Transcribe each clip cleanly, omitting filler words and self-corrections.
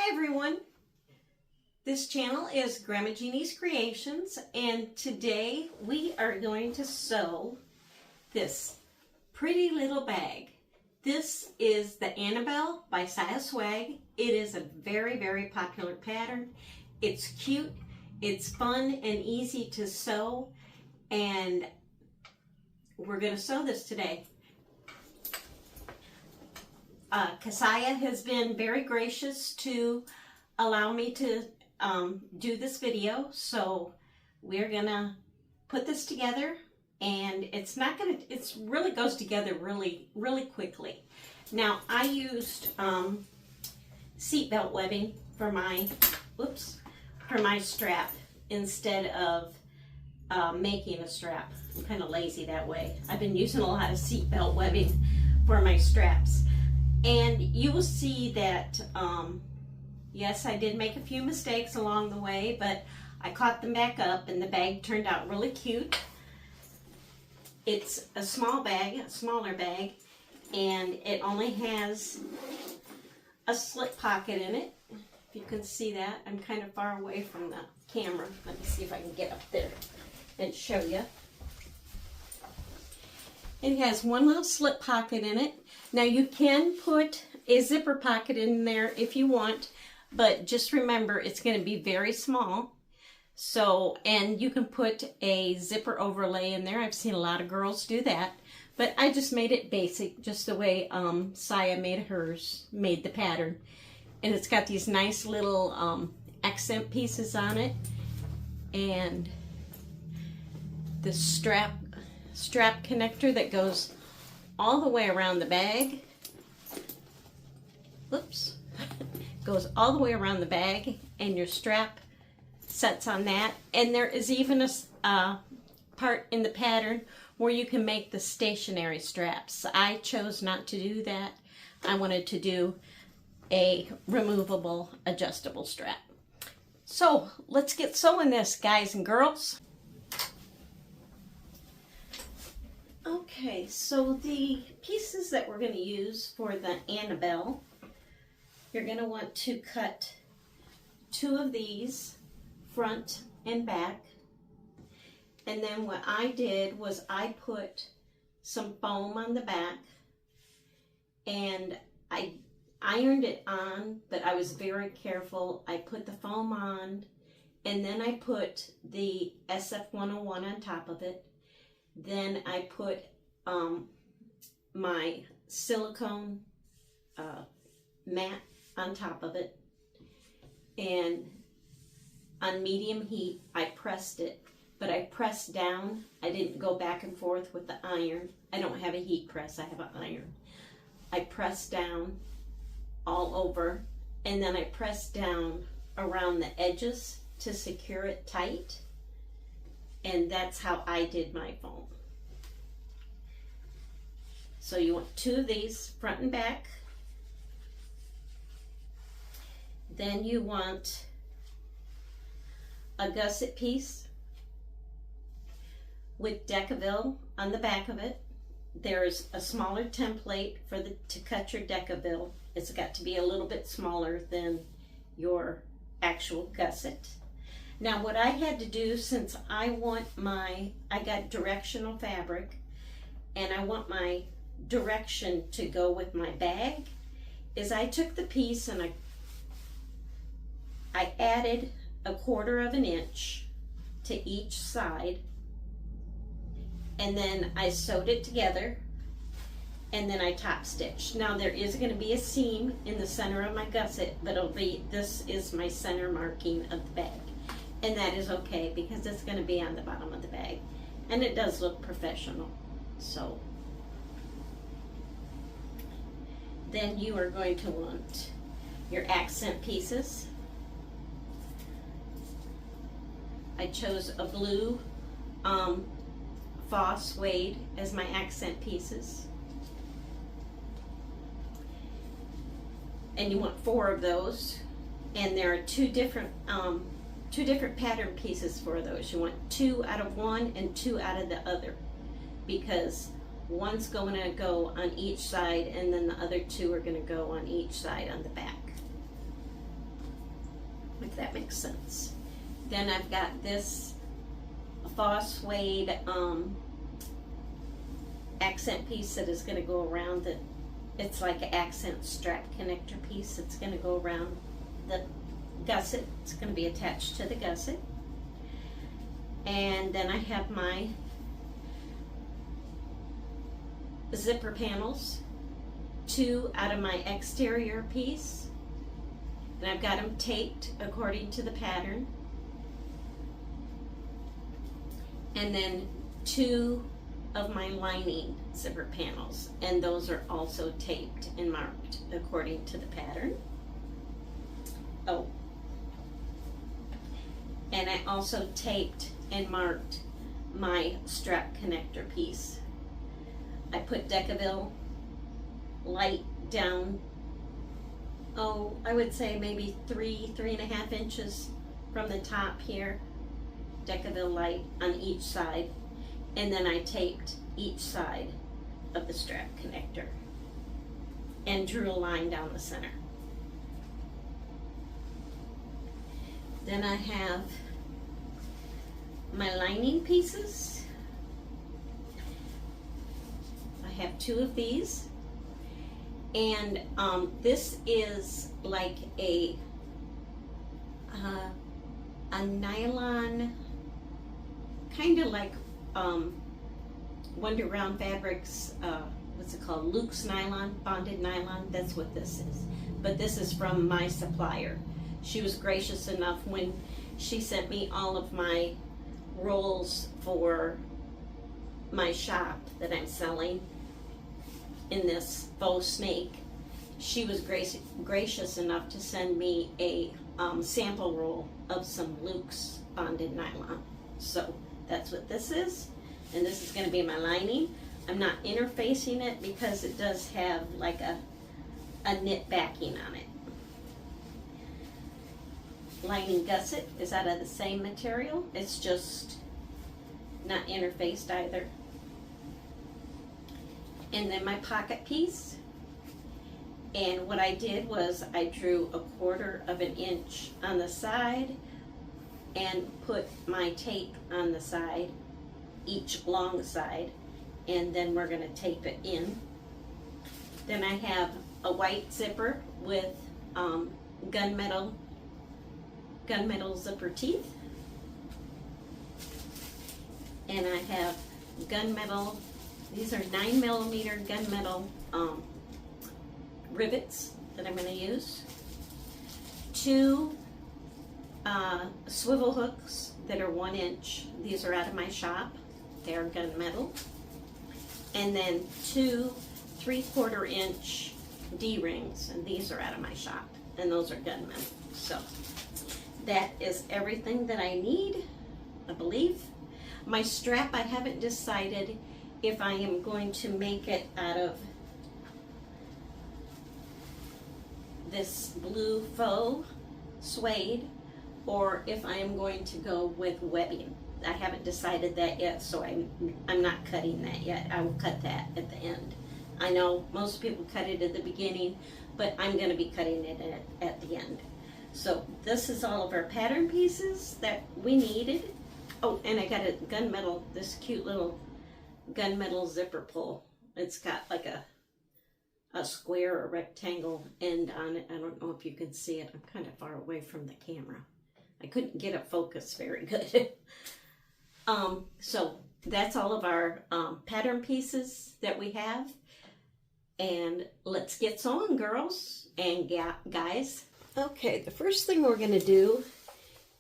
Hi everyone, this channel is Grandma Jeannie's Creations, and today we are going to sew this pretty little bag. This is the Annabelle by Siahswagbags. It is a very popular pattern. It's cute, it's fun and easy to sew, and we're going to sew this today. Kassiah has been very gracious to allow me to do this video, so we're gonna put this together, and it really goes together really quickly. Now I used seatbelt webbing for my strap instead of making a strap. I'm kind of lazy that way. I've been using a lot of seatbelt webbing for my straps. And you will see that, yes, I did make a few mistakes along the way, but I caught them back up and the bag turned out really cute. It's a small bag, a smaller bag, and it only has a slip pocket in it. If you can see that, I'm kind of far away from the camera. Let me see if I can get up there and show you. It has one little slip pocket in it. Now you can put a zipper pocket in there if you want, but just remember it's going to be very small. So, and you can put a zipper overlay in there. I've seen a lot of girls do that, but I just made it basic, just the way Siah made the pattern. And it's got these nice little accent pieces on it, and the strap connector that goes all the way around the bag. Whoops. Goes all the way around the bag, and your strap sets on that. And there is even a part in the pattern where you can make the stationary straps. I chose not to do that. I wanted to do a removable, adjustable strap. So let's get sewing this, guys and girls. Okay, so the pieces that we're going to use for the Annabelle, you're going to want to cut 2 of these, front and back. And then what I did was I put some foam on the back, and I ironed it on, but I was very careful. I put the foam on, and then I put the SF101 on top of it. Then I put my silicone mat on top of it, and on medium heat I pressed it, but I pressed down. I didn't go back and forth with the iron. I don't have a heat press, I have an iron. I pressed down all over, and then I pressed down around the edges to secure it tight. And that's how I did my foam. So you want 2 of these, front and back. Then you want a gusset piece with Decaville on the back of it. There's a smaller template to cut your Decaville. It's got to be a little bit smaller than your actual gusset. Now what I had to do, since I got directional fabric, and I want my direction to go with my bag, is I took the piece and I added 1/4 inch to each side, and then I sewed it together, and then I top stitched. Now there is going to be a seam in the center of my gusset, but this is my center marking of the bag. And that is okay, because it's going to be on the bottom of the bag. And it does look professional. So then you are going to want your accent pieces. I chose a blue faux suede as my accent pieces. And you want 4 of those. And there are 2 different pattern pieces for those. You want 2 out of one and 2 out of the other, because one's going to go on each side, and then the other 2 are going to go on each side on the back. if that makes sense. Then I've got this faux suede accent piece that is going to go around the, it's like an accent strap connector piece. It's going to go around the gusset. It's going to be attached to the gusset. And then I have my zipper panels, 2 out of my exterior piece, and I've got them taped according to the pattern. And then 2 of my lining zipper panels, and those are also taped and marked according to the pattern. Oh, and I also taped and marked my strap connector piece. I put Decaville light down, oh, I would say maybe 3.5 inches from the top here, Decaville light on each side, and then I taped each side of the strap connector and drew a line down the center. Then I have my lining pieces. I have 2 of these, and this is like a nylon, kind of like Wonder Brown Fabrics, what's it called, Luke's nylon, bonded nylon. That's what this is, but this is from my supplier. She was gracious enough when she sent me all of my rolls for my shop that I'm selling in this faux snake. She was gracious enough to send me a sample roll of some Luke's bonded nylon. So that's what this is, and this is going to be my lining. I'm not interfacing it because it does have like a knit backing on it. Lining gusset is out of the same material. It's just not interfaced either. And then my pocket piece. And what I did was I drew 1/4 inch on the side and put my tape on the side, each long side, and then we're going to tape it in. Then I have a white zipper with gunmetal zipper teeth, and I have gunmetal, these are 9mm gunmetal rivets that I'm going to use, 2 swivel hooks that are 1 inch. These are out of my shop. They're gunmetal. And then 2 3/4 inch D-rings, and these are out of my shop, and those are gunmetal. So that is everything that I need, I believe. My strap, I haven't decided if I am going to make it out of this blue faux suede or if I am going to go with webbing. I haven't decided that yet, so I'm not cutting that yet. I will cut that at the end. I know most people cut it at the beginning, but I'm going to be cutting it at the end. So this is all of our pattern pieces that we needed. Oh, and I got a gunmetal, this cute little gunmetal zipper pull. It's got like a square or rectangle end on it. I don't know if you can see it. I'm kind of far away from the camera. I couldn't get it focused very good. So that's all of our pattern pieces that we have. And let's get sewing, girls and guys. Okay, the first thing we're going to do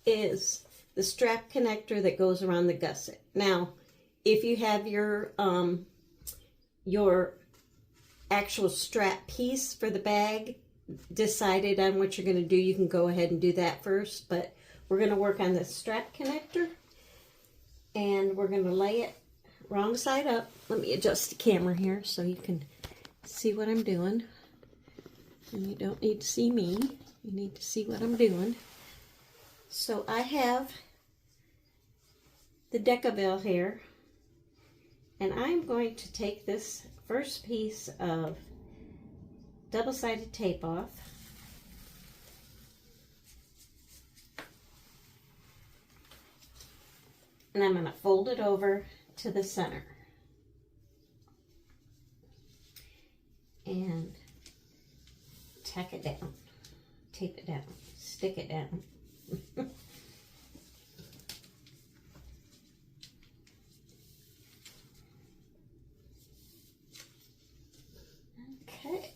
is the strap connector that goes around the gusset. Now, if you have your actual strap piece for the bag decided on what you're going to do, you can go ahead and do that first. But we're going to work on the strap connector, and we're going to lay it wrong side up. Let me adjust the camera here so you can see what I'm doing. And you don't need to see me. You need to see what I'm doing. So I have the Decaville here, and I'm going to take this first piece of double-sided tape off. And I'm going to fold it over to the center. And tack it down, tape it down, stick it down. Okay.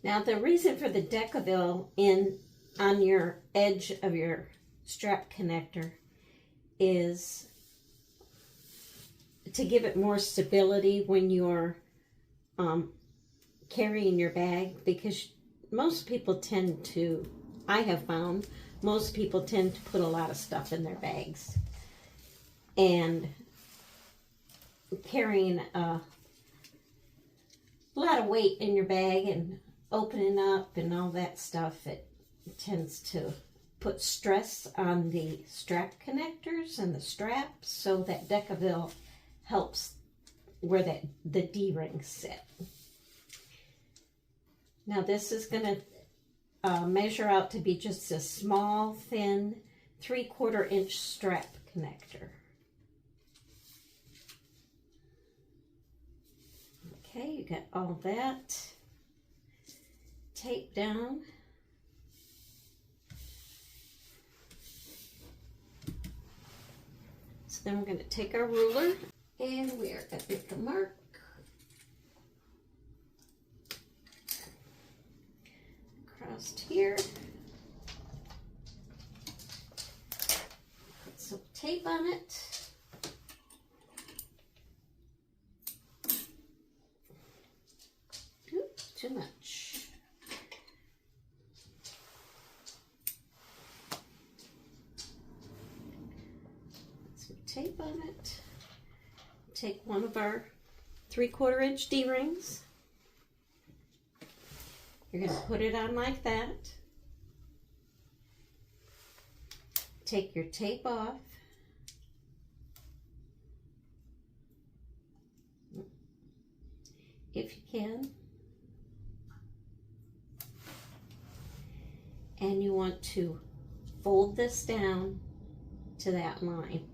Now the reason for the decaville on your edge of your strap connector is to give it more stability when you're carrying your bag, because most people tend to, I have found, most people tend to put a lot of stuff in their bags. And carrying a lot of weight in your bag and opening up and all that stuff, it tends to put stress on the strap connectors and the straps, so that decaville helps where the D-rings sit. Now this is going to measure out to be just a small, thin, 3/4 inch strap connector. Okay, you got all that taped down. So then we're going to take our ruler and we are going to make a mark. Across here. Put some tape on it. Oop, too much. Put some tape on it. Take one of our 3/4 inch D-rings. You're going to put it on like that. Take your tape off. If you can. And you want to fold this down to that line.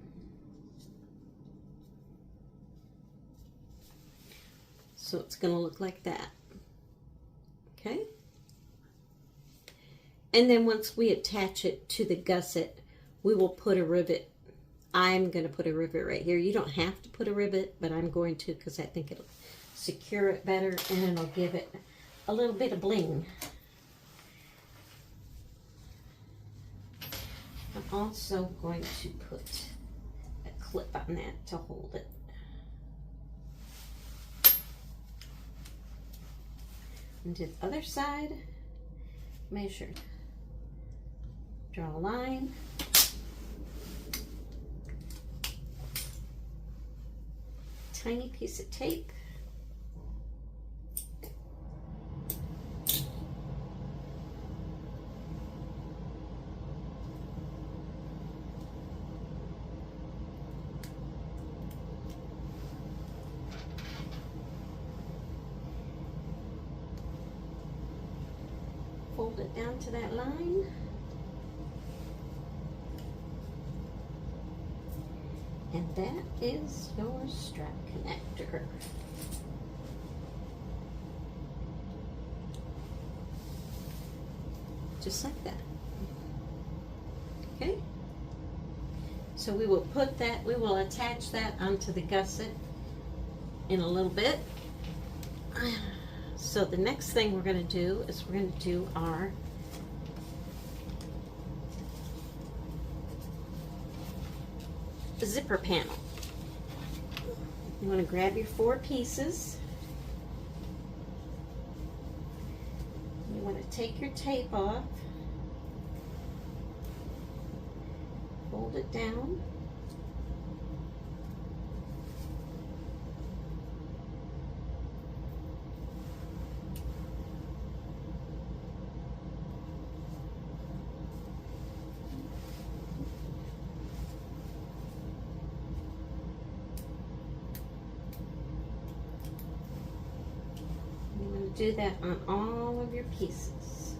So it's going to look like that. Okay? And then once we attach it to the gusset, we will put a rivet. I'm going to put a rivet right here. You don't have to put a rivet, but I'm going to, because I think it'll secure it better and it'll give it a little bit of bling. I'm also going to put a clip on that to hold it. And to the other side, measure, draw a line, tiny piece of tape, fold it down to that line. And that is your strap connector. Just like that. Okay? So we will put that, we will attach that onto the gusset in a little bit. So the next thing we're going to do is we're going to do our zipper panel. You want to grab your 4 pieces. You want to take your tape off, fold it down, do that on all of your pieces.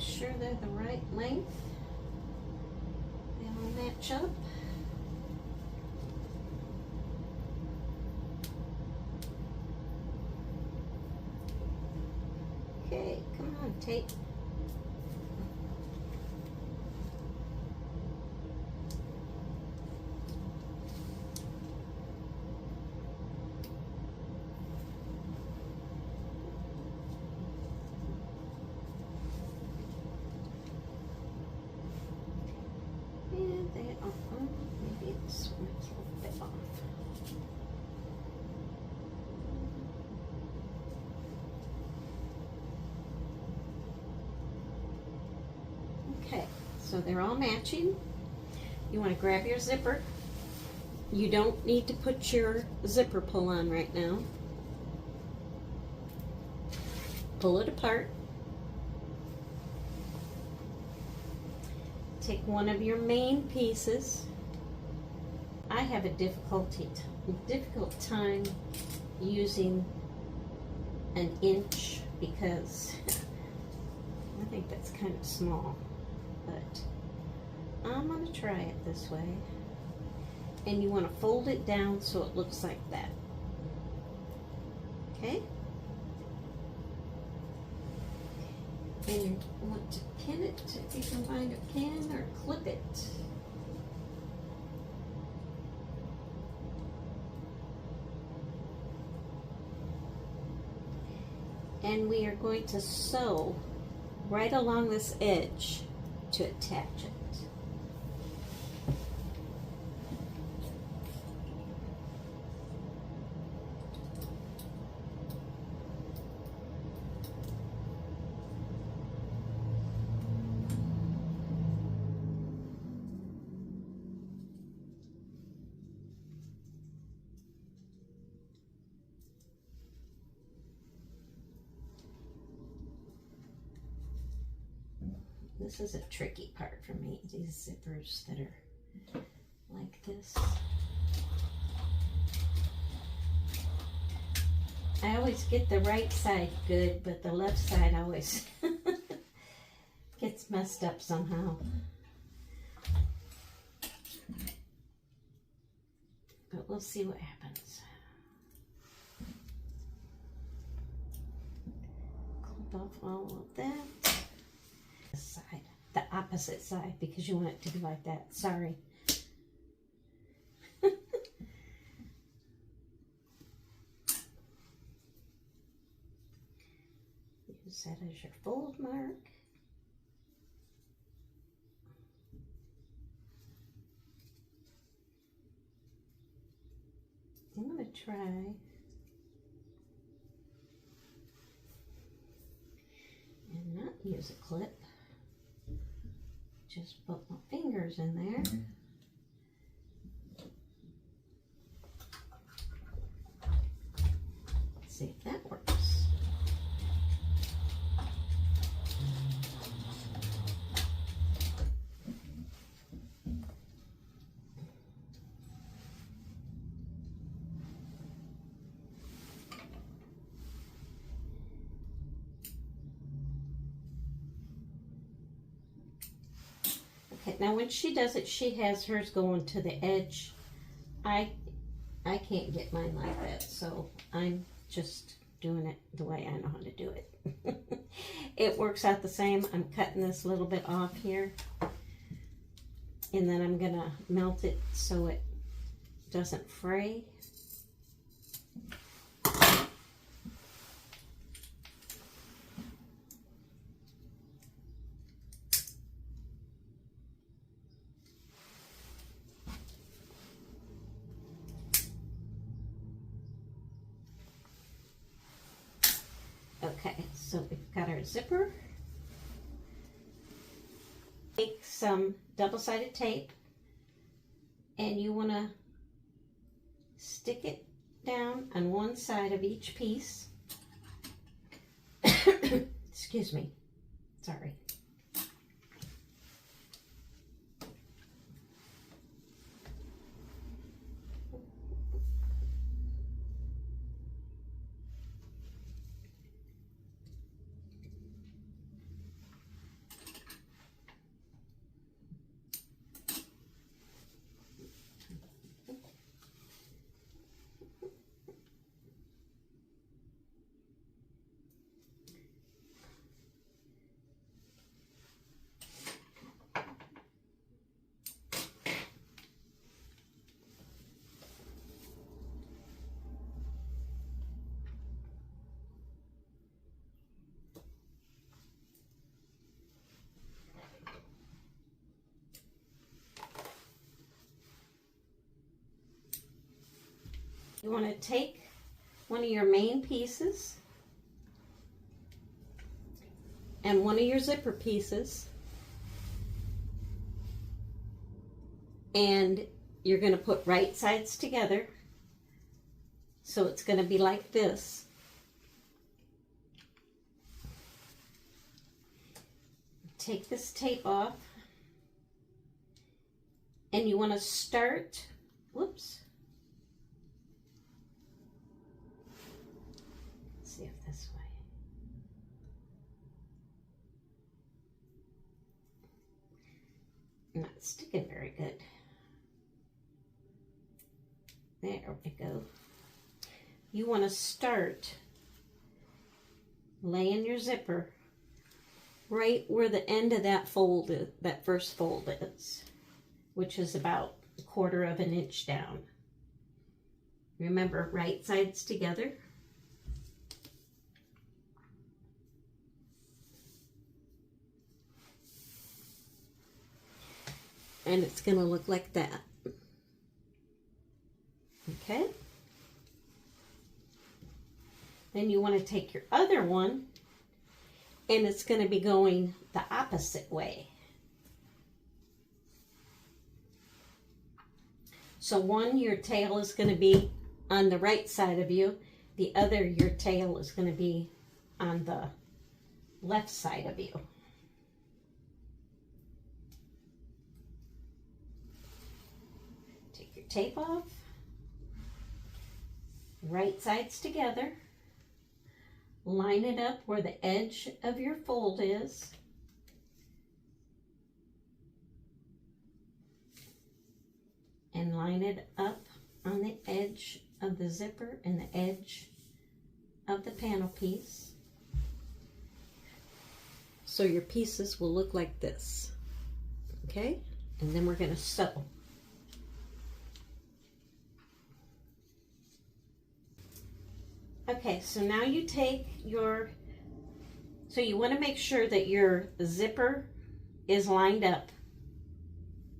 sure they're the right length. They all match up. Okay, come on, tape. And they are, oh, maybe this one's a little bit off. Okay, so they're all matching. You want to grab your zipper. You don't need to put your zipper pull on right now. Pull it apart. Take one of your main pieces. I have a difficult time using an inch because I think that's kind of small, but I'm going to try it this way. And you want to fold it down so it looks like that. Okay? And you want to pin it if you can find a pin, or clip it. And we are going to sew right along this edge to attach it. This is a tricky part for me, these zippers that are like this. I always get the right side good, but the left side always gets messed up somehow. But we'll see what happens. Clip off all of that. Side, the opposite side, because you want it to be like that. Sorry. Use that as your fold mark. I'm going to try and not use a clip. Just put my fingers in there. Let's see if that works. Okay, now when she does it, she has hers going to the edge. I can't get mine like that, so I'm just doing it the way I know how to do it. It works out the same. I'm cutting this little bit off here, and then I'm gonna melt it so it doesn't fray. Okay, so we've got our zipper. Take some double-sided tape, and you want to stick it down on one side of each piece. Excuse me, sorry. You want to take one of your main pieces and one of your zipper pieces, and you're going to put right sides together. So it's going to be like this. Take this tape off, and you want to start, whoops. Let's see if this way. Not sticking very good. There we go. You want to start laying your zipper right where the end of that fold is, that first fold is, which is about 1/4 of an inch down. Remember, right sides together. And it's going to look like that. Okay? Then you want to take your other one, and it's going to be going the opposite way. So one, your tail is going to be on the right side of you. The other, your tail is going to be on the left side of you. Take your tape off. Right sides together. Line it up where the edge of your fold is. And line it up on the edge of the zipper and the edge of the panel piece. So your pieces will look like this. Okay? And then we're going to sew. Okay, so now you take your, so you want to make sure that your zipper is lined up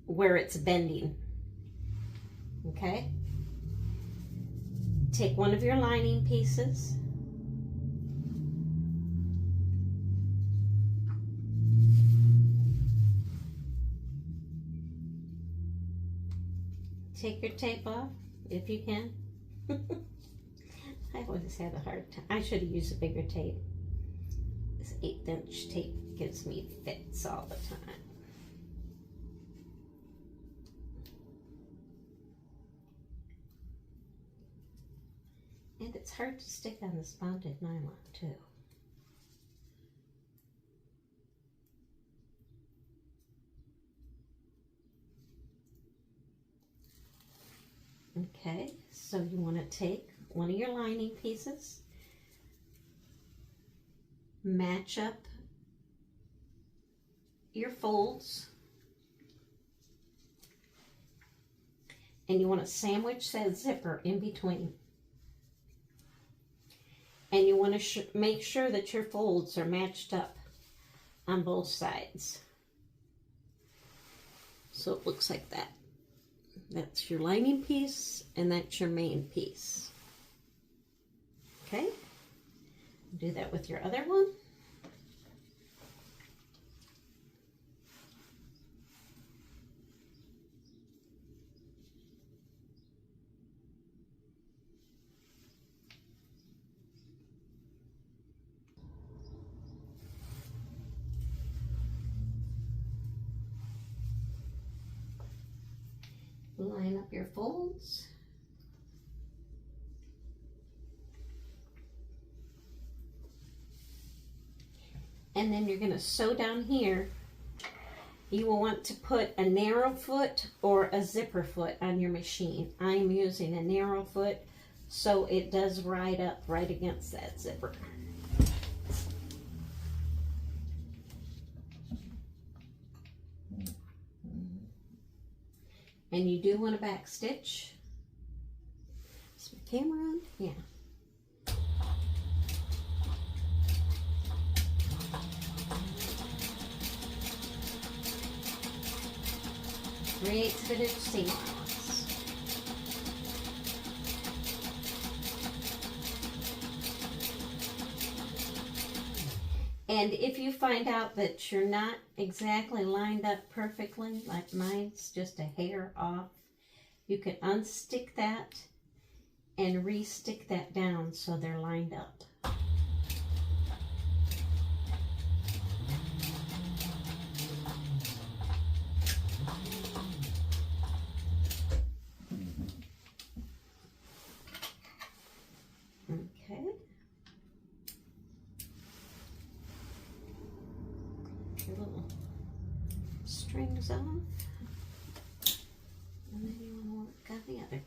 where it's bending. Okay? Take one of your lining pieces. Take your tape off if you can. I always had a hard time. I should have used a bigger tape. This 1/8" tape gives me fits all the time. And it's hard to stick on this bonded nylon too. Okay, so you want to take one of your lining pieces, match up your folds, and you want to sandwich that zipper in between. And you want to make sure that your folds are matched up on both sides. So it looks like that. That's your lining piece, and that's your main piece. Okay? Do that with your other one. Line up your folds. And then you're going to sew down here. You will want to put a narrow foot or a zipper foot on your machine. I'm using a narrow foot so it does ride up right against that zipper. And you do want to back stitch. Is my camera on? Yeah. Creates a bit of seam allowance. And if you find out that you're not exactly lined up perfectly, like mine's just a hair off, you can unstick that and re-stick that down so they're lined up. Okay. Your little strings off. And then you want to work on the other one.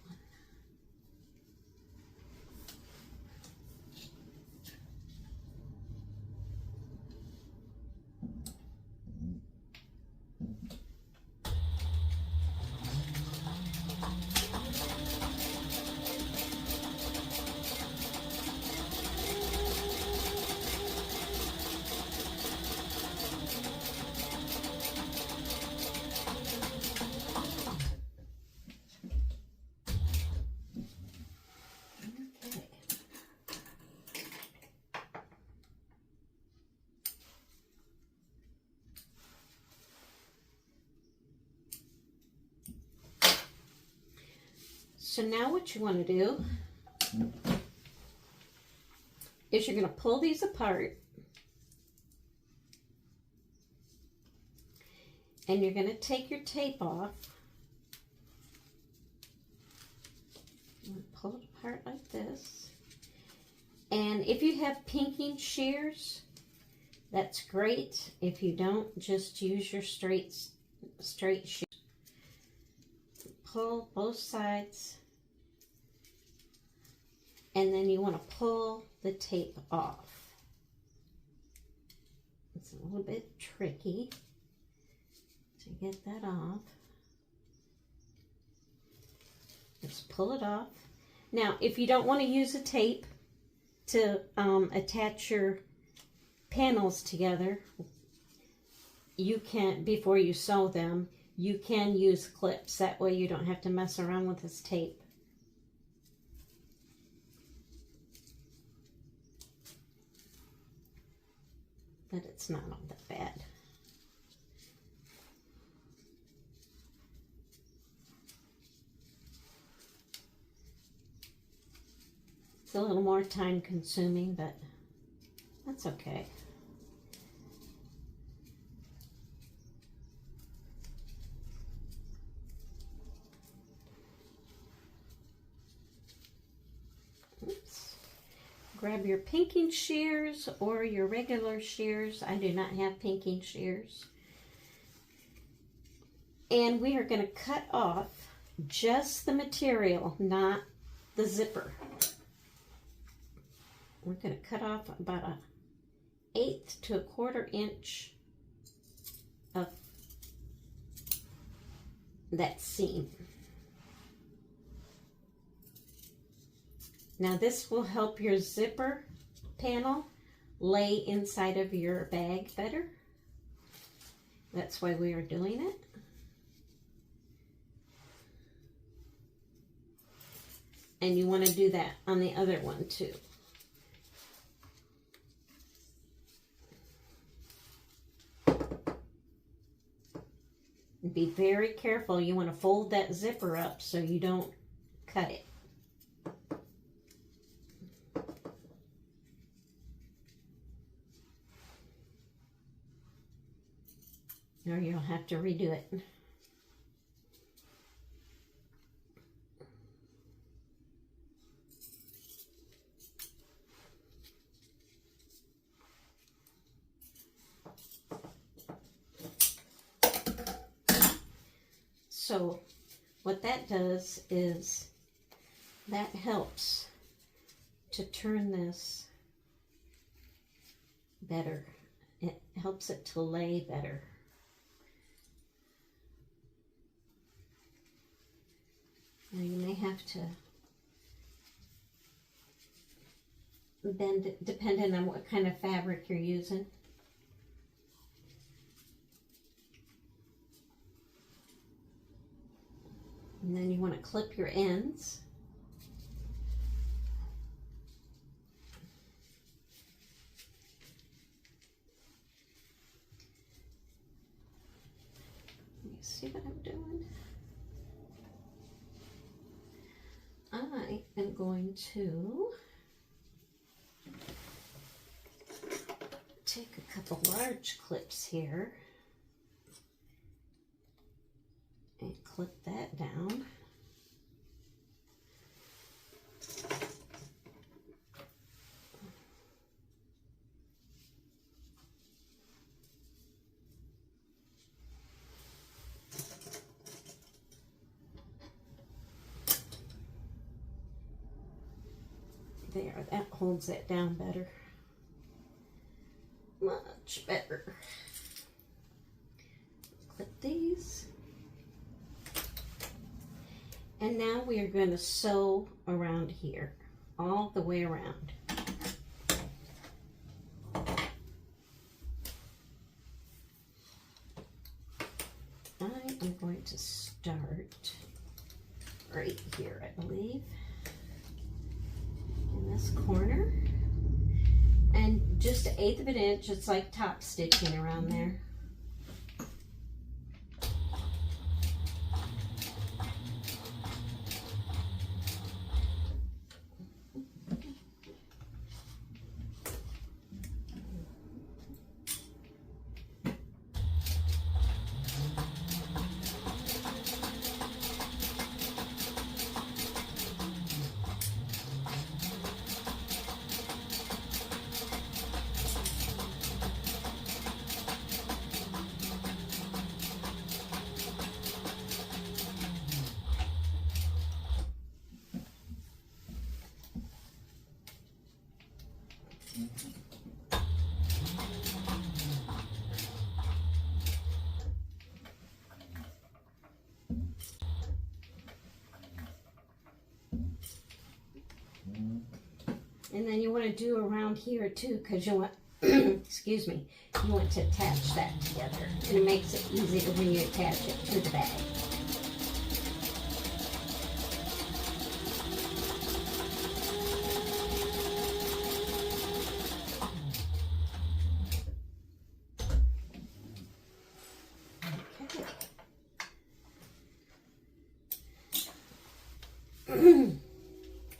So now what you want to do is you're going to pull these apart and you're going to take your tape off. Pull it apart like this. And if you have pinking shears, that's great. If you don't, just use your straight shears. Pull both sides. And then you want to pull the tape off. It's a little bit tricky to get that off. Just pull it off. Now, if you don't want to use a tape to attach your panels together, you can, before you sew them, you can use clips. That way you don't have to mess around with this tape. But it's not all that bad. It's a little more time consuming, but that's okay. Oops. Grab your pinking shears or your regular shears. I do not have pinking shears. And we are going to cut off just the material, not the zipper. We're going to cut off about 1/8 to 1/4 inch of that seam. Now this will help your zipper panel lay inside of your bag better. That's why we are doing it. And you want to do that on the other one too. Be very careful. You want to fold that zipper up so you don't cut it. Or you'll have to redo it. So what that does is that helps to turn this better. It helps it to lay better. Now you may have to bend it depending on what kind of fabric you're using. And then you want to clip your ends. see what I'm doing? I am going to take a couple large clips here and clip that down. There, that holds that down better. Much better. Clip these. And now we are going to sew around here, all the way around. I am going to start right here, I believe. In this corner, and just 1/8 of an inch, it's like top stitching around there. And then you want to do around here too, because you want, excuse me, you want to attach that together. And it makes it easier when you attach it to the bag. Okay.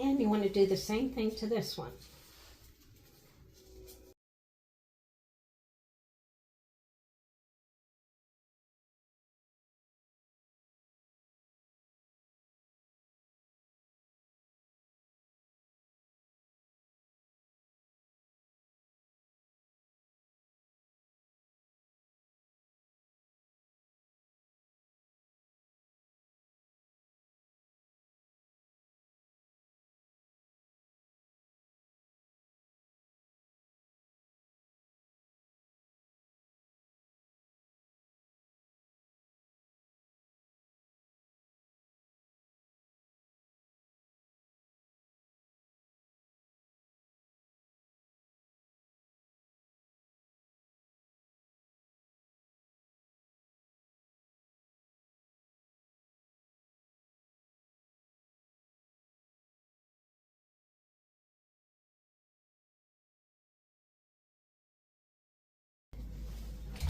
And you want to do the same thing to this one.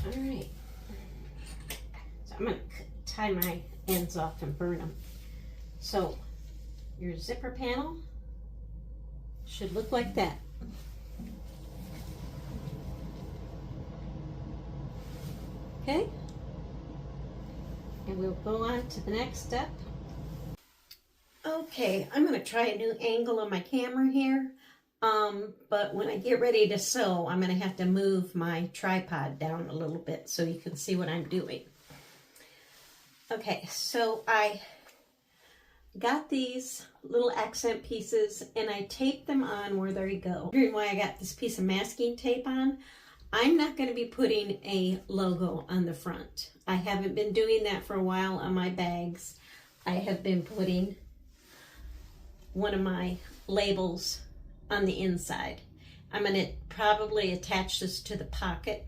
All right, so I'm going to tie my ends off and burn them. So your zipper panel should look like that. Okay, and we'll go on to the next step. Okay, I'm going to try a new angle on my camera here. But when I get ready to sew, I'm going to have to move my tripod down a little bit so you can see what I'm doing. Okay, so I got these little accent pieces and I taped them on where they go. Wondering why I got this piece of masking tape on? I'm not going to be putting a logo on the front. I haven't been doing that for a while on my bags. I have been putting one of my labels on the inside. I'm going to probably attach this to the pocket,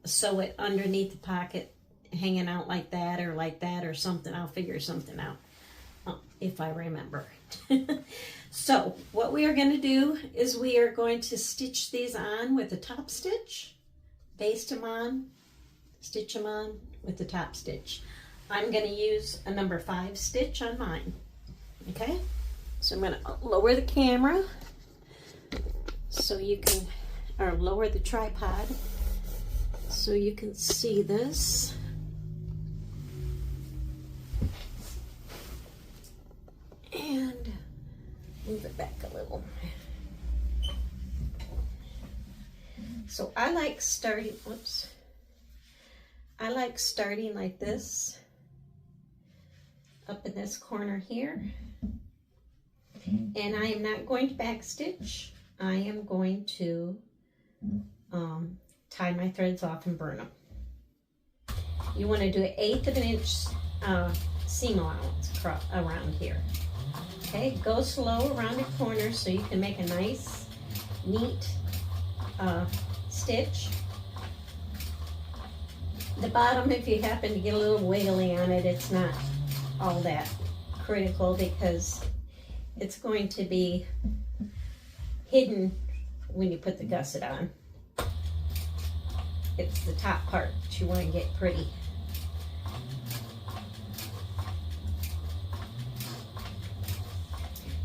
sew it underneath the pocket, hanging out like that or something. I'll figure something out if I remember. So what we are going to do is we are going to stitch these on with a top stitch, baste them on, stitch them on, with the top stitch. I'm going to use a number 5 stitch on mine. Okay, so I'm going to lower the camera so you can, or lower the tripod so you can see this. And move it back a little. So I like starting, whoops. I like starting like this, up in this corner here. And I am not going to backstitch. I am going to tie my threads off and burn them. You want to do an 1/8 of an inch seam allowance around here. Okay, go slow around the corner so you can make a nice, neat stitch. The bottom, if you happen to get a little wiggly on it, it's not all that critical because it's going to be hidden when you put the gusset on. It's the top part that you want to get pretty.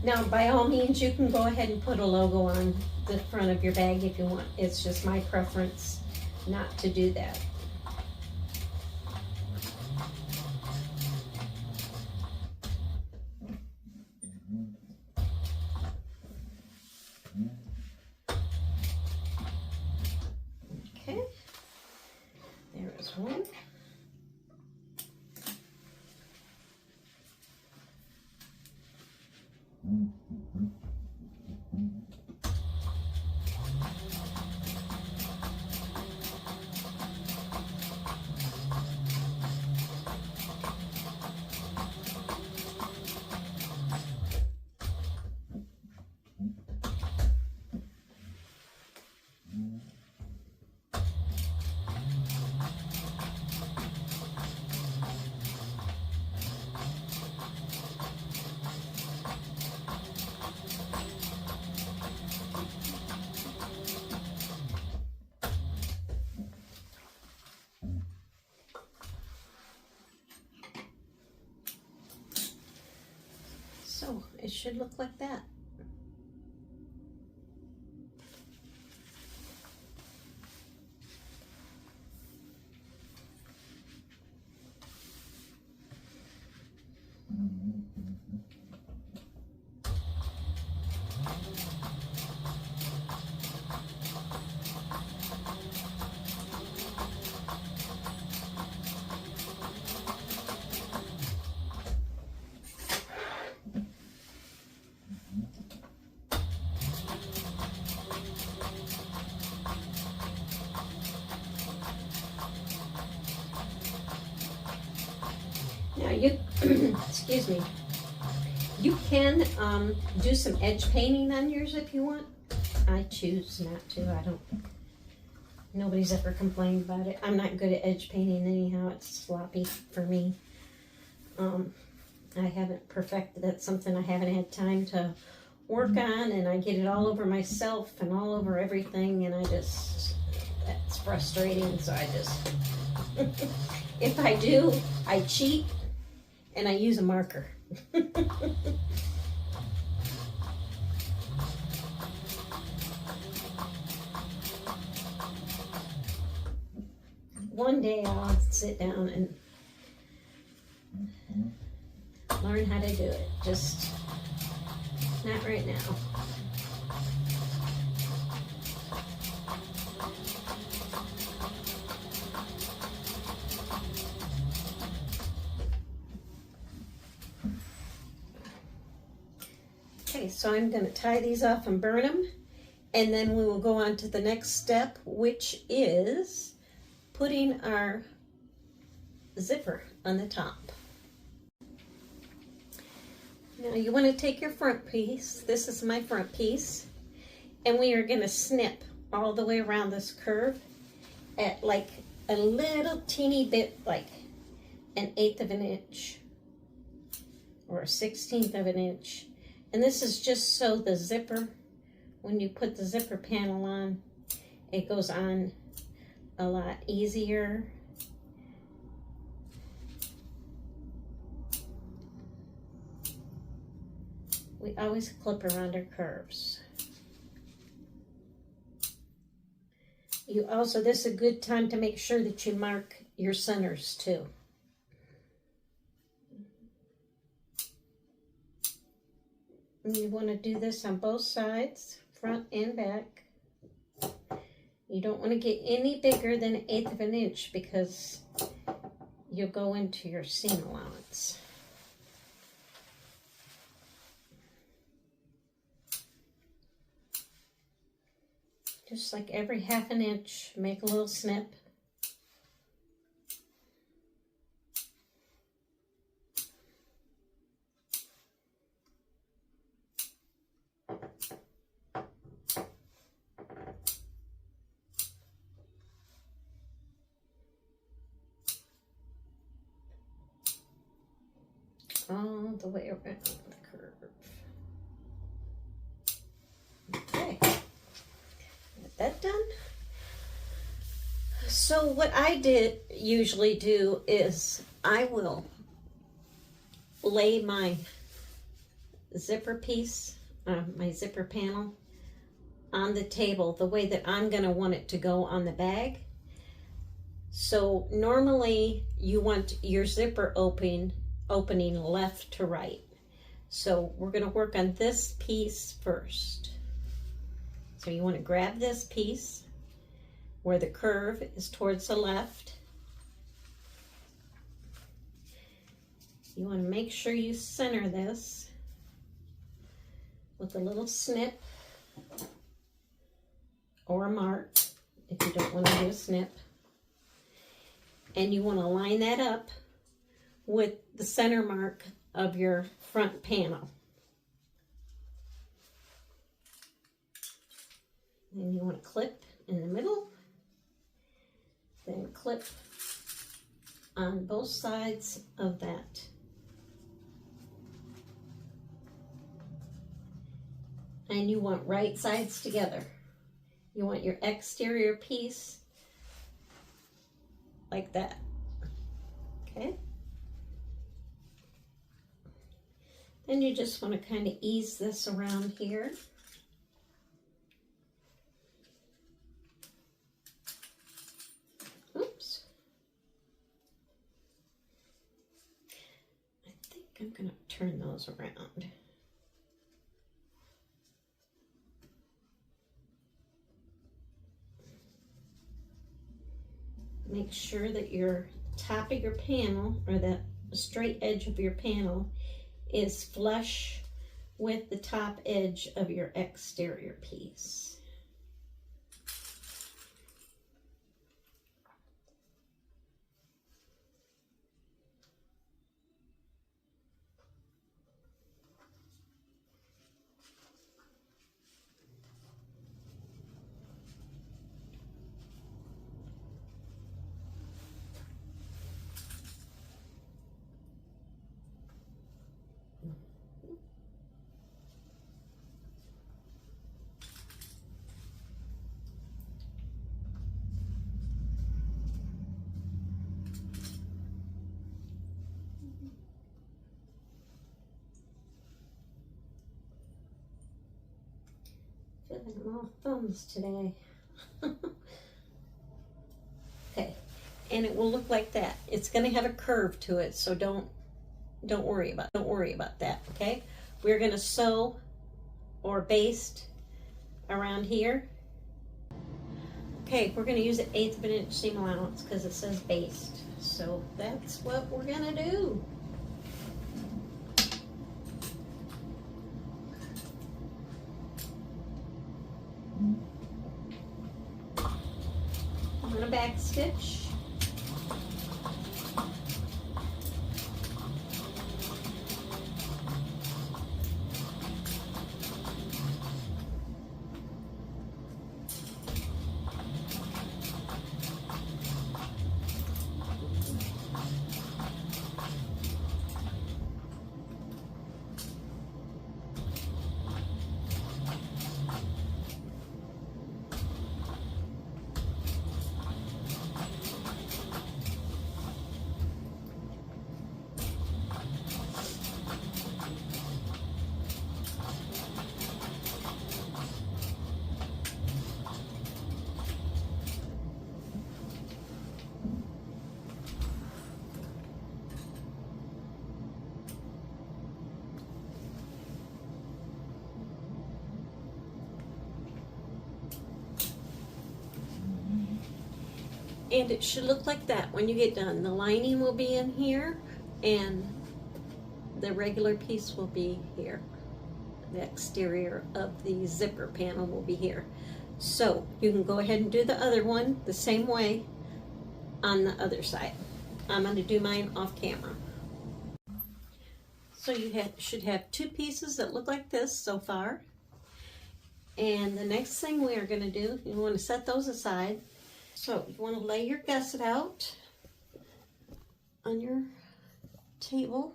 Now, by all means, you can go ahead and put a logo on the front of your bag if you want. It's just my preference not to do that. Okay, there is one. So it should look like that. Now you, excuse me, you can do some edge painting on yours if you want. I choose not to. I don't, nobody's ever complained about it. I'm not good at edge painting anyhow. It's sloppy for me. I haven't perfected, that's something I haven't had time to work on, and I get it all over myself and all over everything, and I just, that's frustrating, so I just, if I do, I cheat and I use a marker. One day I'll sit down and learn how to do it, just not right now. Okay, so I'm going to tie these off and burn them, and then we will go on to the next step, which is putting our zipper on the top. Now you want to take your front piece, this is my front piece, and we are going to snip all the way around this curve at like a little teeny bit, like an 1/8 of an inch or a 1/16 of an inch. And this is just so the zipper, when you put the zipper panel on, it goes on a lot easier we always clip around our curves. You also, this is a good time to make sure that you mark your centers too. And you want to do this on both sides, front and back. You don't want to get any bigger than 1/8 of an inch because you'll go into your seam allowance. Just like every 1/2 inch, make a little snip. All the way around the curve. Okay, get that done. So what I usually do is I will lay my zipper piece, my zipper panel on the table the way that I'm going to want it to go on the bag. So normally you want your zipper opening left to right. So we're going to work on this piece first. So you want to grab this piece where the curve is towards the left. You want to make sure you center this with a little snip or a mark if you don't want to do a snip. And you want to line that up with the center mark of your front panel. Then you want to clip in the middle, then clip on both sides of that. And you want right sides together. You want your exterior piece like that, okay? Then you just want to kind of ease this around here. Oops. I think I'm going to turn those around. Make sure that your top of your panel, or the straight edge of your panel, is flush with the top edge of your exterior piece. Feeling I'm all thumbs today. Okay, and it will look like that. It's going to have a curve to it, so don't worry about that. Okay, we're going to sew or baste around here. Okay, we're going to use an 1/8 of an inch seam allowance because it says baste. So that's what we're going to do. I'm going to back stitch. And it should look like that when you get done. The lining will be in here and the regular piece will be here. The exterior of the zipper panel will be here. So you can go ahead and do the other one the same way on the other side. I'm going to do mine off camera. So you should have two pieces that look like this so far. And the next thing we are going to do, you want to set those aside. So you want to lay your gusset out on your table.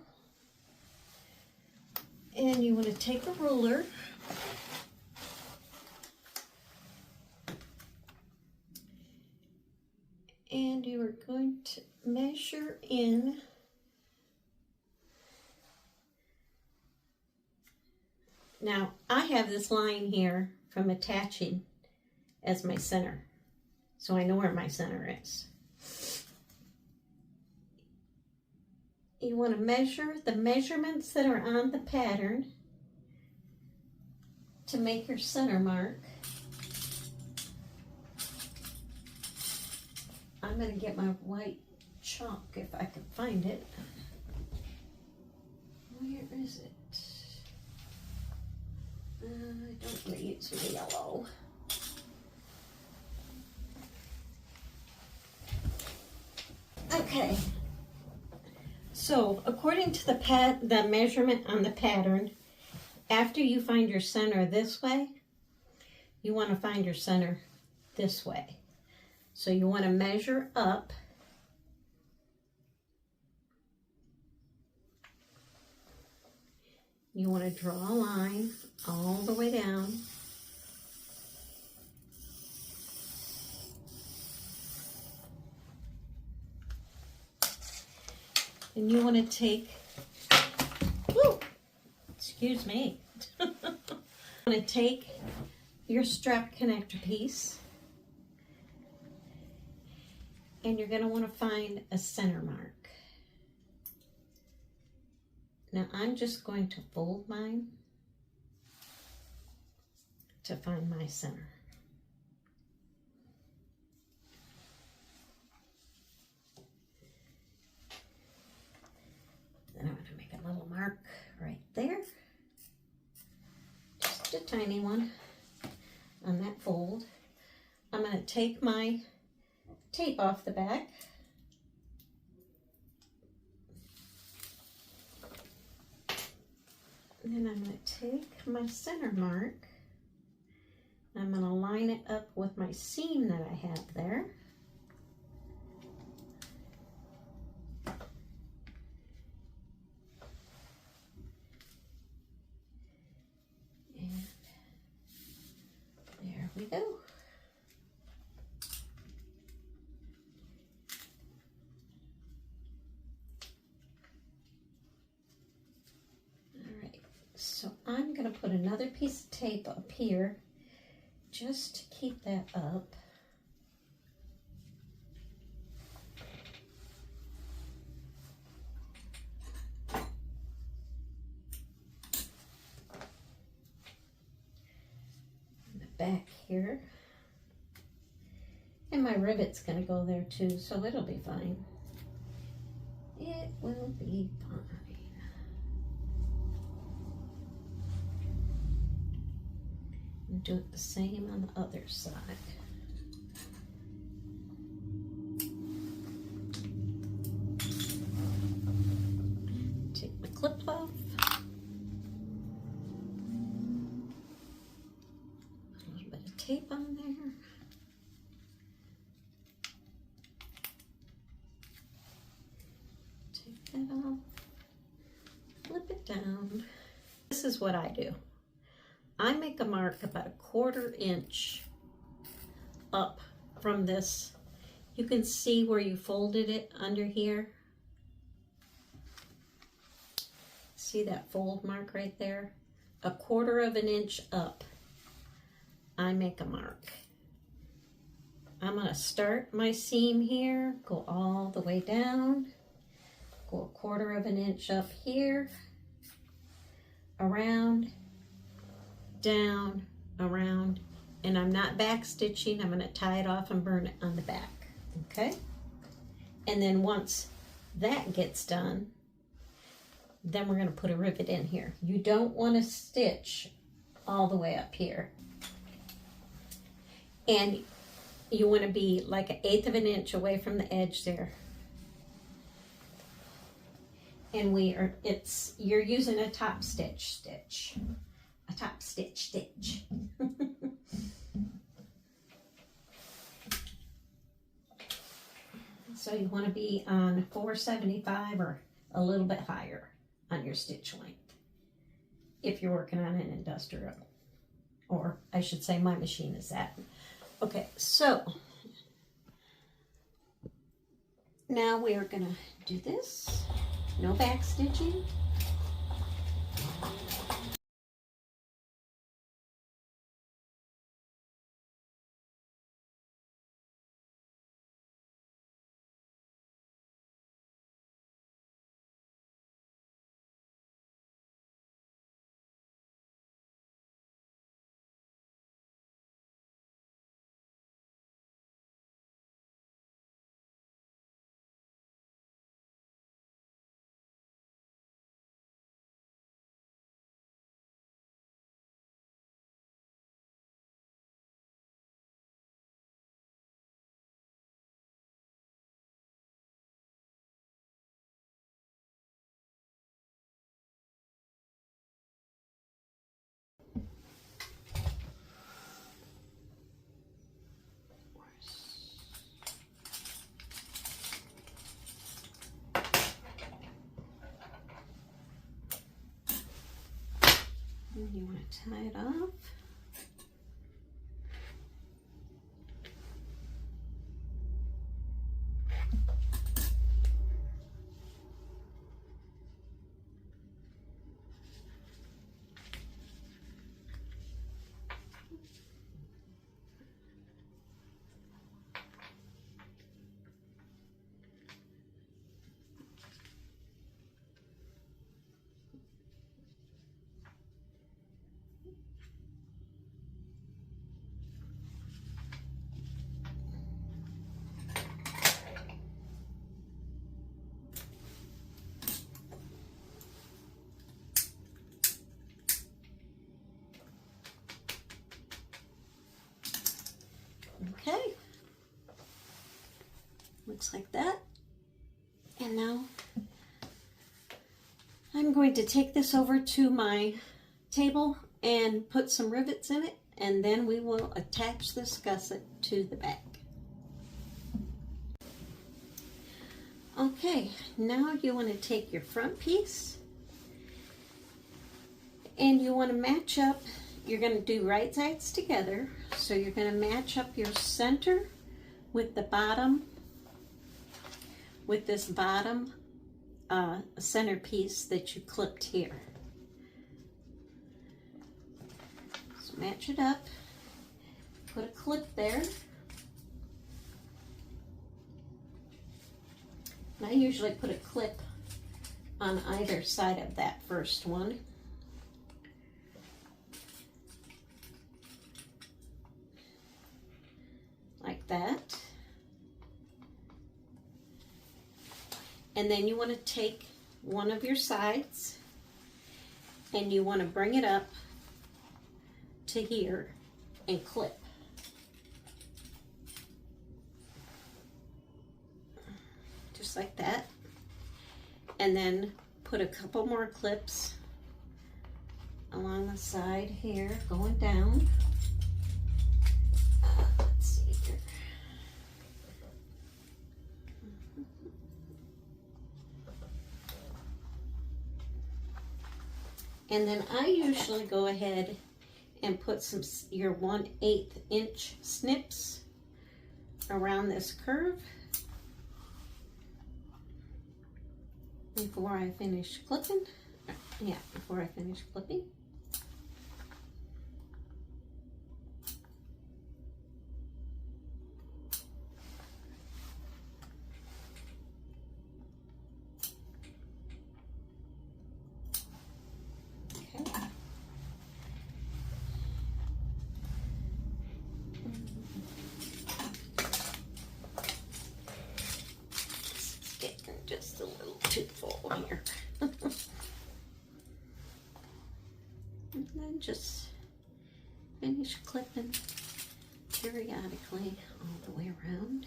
And you want to take a ruler and you are going to measure in now. I have this line here from attaching as my center, so I know where my center is. You want to measure the measurements that are on the pattern to make your center mark. I'm going to get my white chalk if I can find it. Where is it? I don't want to use the yellow. Okay. So, according to the measurement on the pattern, after you find your center this way, you want to find your center this way. So you want to measure up you want to draw a line all the way down. And you want to take, whoo, excuse me, you want to take your strap connector piece and you're going to want to find a center mark. Now I'm just going to fold mine to find my center. Then I'm going to make a little mark right there, just a tiny one on that fold. I'm going to take my tape off the back. And then I'm going to take my center mark. I'm going to line it up with my seam that I have there. And there we go. So I'm going to put another piece of tape up here just to keep that up. In the back here. And my rivet's going to go there too, so it'll be fine. It will be fine. And do it the same on the other side. Take my clip off. Put a little bit of tape on there. Take that off. Flip it down. This is what I do. I make a mark about 1/4 inch up from this. You can see where you folded it under here. See that fold mark right there? 1/4 inch up. I make a mark. I'm going to start my seam here, go all the way down, go 1/4 inch up here, around, down, around, and I'm not back stitching. I'm going to tie it off and burn it on the back. Okay, and then once that gets done, then we're going to put a rivet in here. You don't want to stitch all the way up here, and you want to be like 1/8 of an inch away from the edge there. And you're using a top stitch, a top stitch. So you want to be on 475 or a little bit higher on your stitch length if you're working on an industrial, or I should say my machine is that. Okay, so now we are going to do this. No back stitching. And you want to tie it off. Okay, looks like that. And now I'm going to take this over to my table and put some rivets in it, and then we will attach this gusset to the back. Okay, now you want to take your front piece and you want to match up. You're going to do right sides together, so you're going to match up your center with the bottom, with this bottom center piece that you clipped here. So match it up, put a clip there. And I usually put a clip on either side of that first one. Like that. And then you want to take one of your sides and you want to bring it up to here and clip. Just like that. And then put a couple more clips along the side here, going down. Let's see here. And then I usually go ahead and put your 1/8 inch snips around this curve before I finish clipping. Yeah, before I finish clipping. happen periodically all the way around.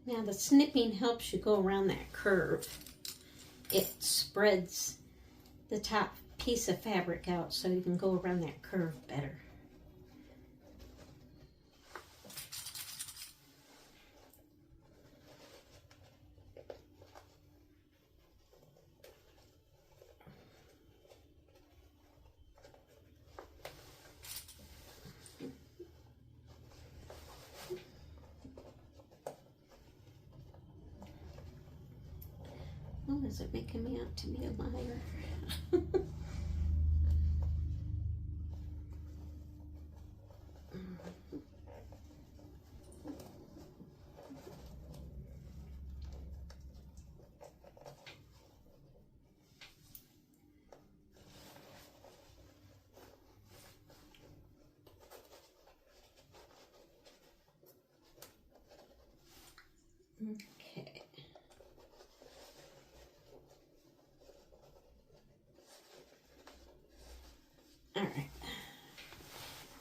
Now the snipping helps you go around that curve. It spreads the top piece of fabric out so you can go around that curve better. Oh, is it making me out to be a liar? Okay. All right.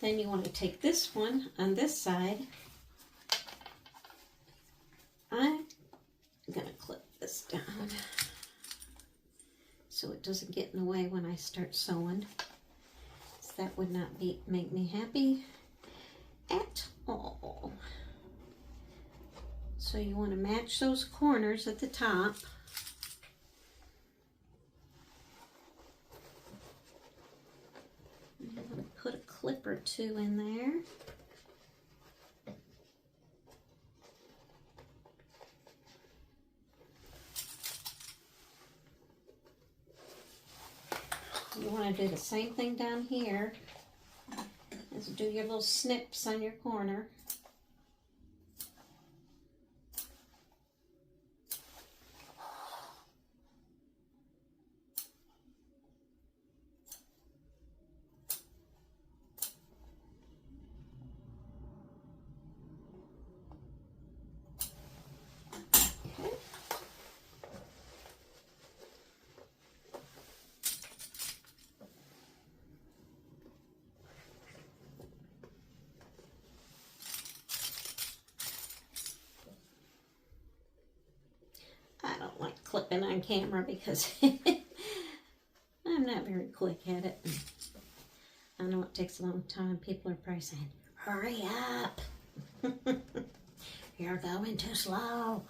Then you want to take this one on this side. I'm going to clip this down so it doesn't get in the way when I start sewing. So that would not make me happy at all. So you want to match those corners at the top. I'm going to put a clip or two in there. You want to do the same thing down here. Just do your little snips on your corner. I don't like clipping on camera because I'm not very quick at it. I know it takes a long time. People are probably saying, hurry up. You're going too slow.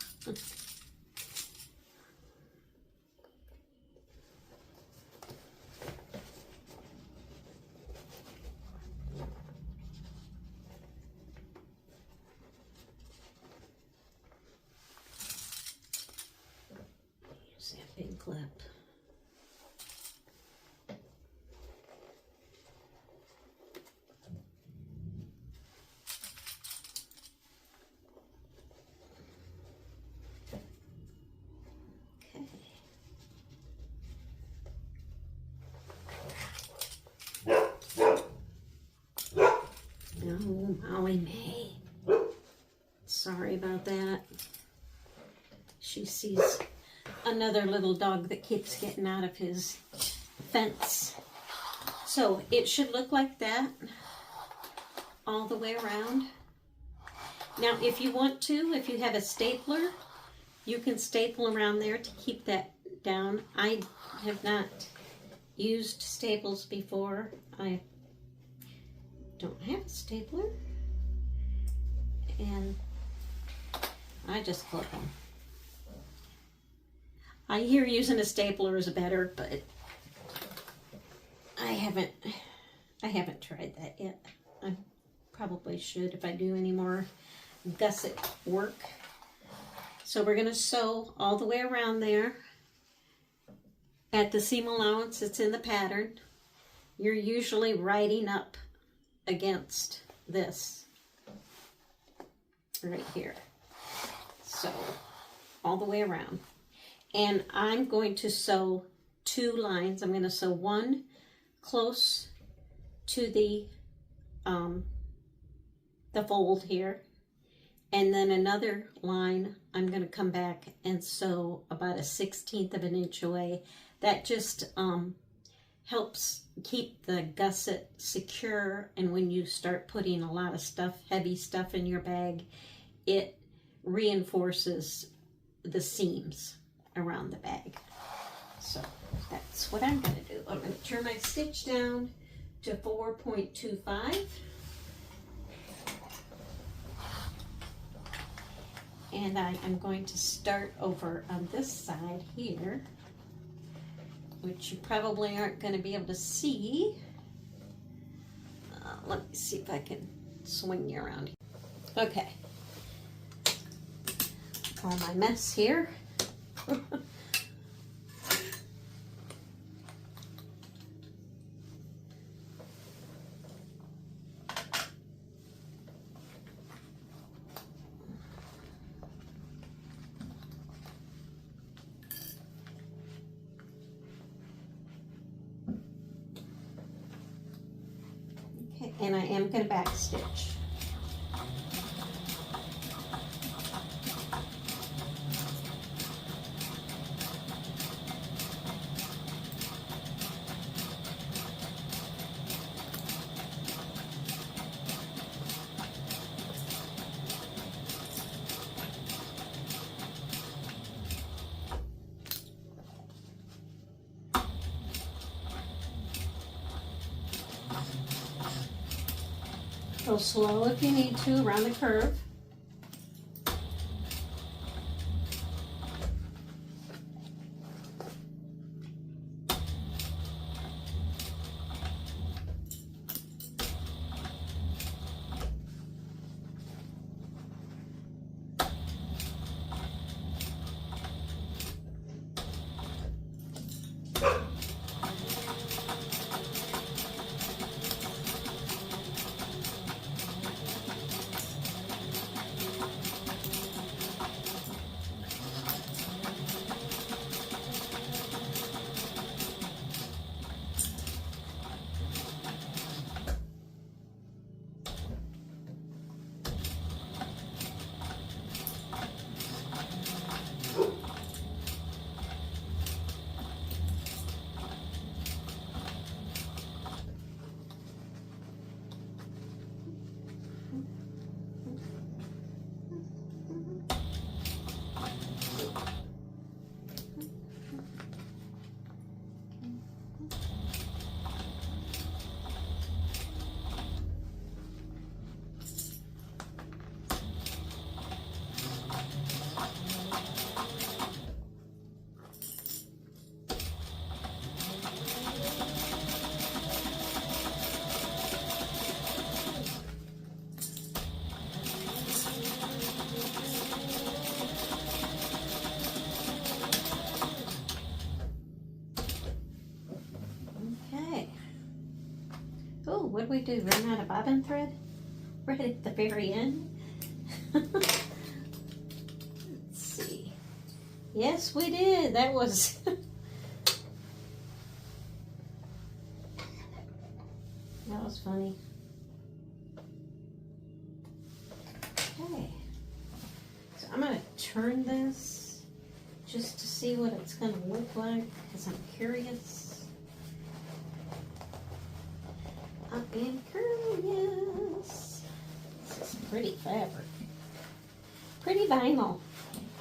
Use that big clip. Oh, Molly May. Sorry about that. She sees another little dog that keeps getting out of his fence. So it should look like that all the way around. Now, if you want to, if you have a stapler, you can staple around there to keep that down. I have not used staples before. I don't have a stapler, and I just clip them. I hear using a stapler is better, but I haven't tried that yet. I probably should if I do any more gusset work. So we're going to sew all the way around there at the seam allowance that's in the pattern. You're usually writing up against this right here. So all the way around. And I'm going to sew 2 lines. I'm going to sew one close to the fold here, and then another line I'm going to come back and sew about a 1/16 of an inch away. That just helps keep the gusset secure, and when you start putting a lot of stuff, heavy stuff in your bag, it reinforces the seams around the bag. So that's what I'm going to do. I'm going to turn my stitch down to 4.25. And I am going to start over on this side here, which you probably aren't going to be able to see. Let me see if I can swing you around here. Okay. All my mess here. And I am going to back stitch. Go slow if you need to around the curve. Oh, what did we do? Run out of bobbin thread? Right at the very end? Let's see. Yes, we did. That was... that was funny. Okay. So I'm going to turn this just to see what it's going to look like because I'm curious. I am curious. This is pretty fabric. Pretty vinyl.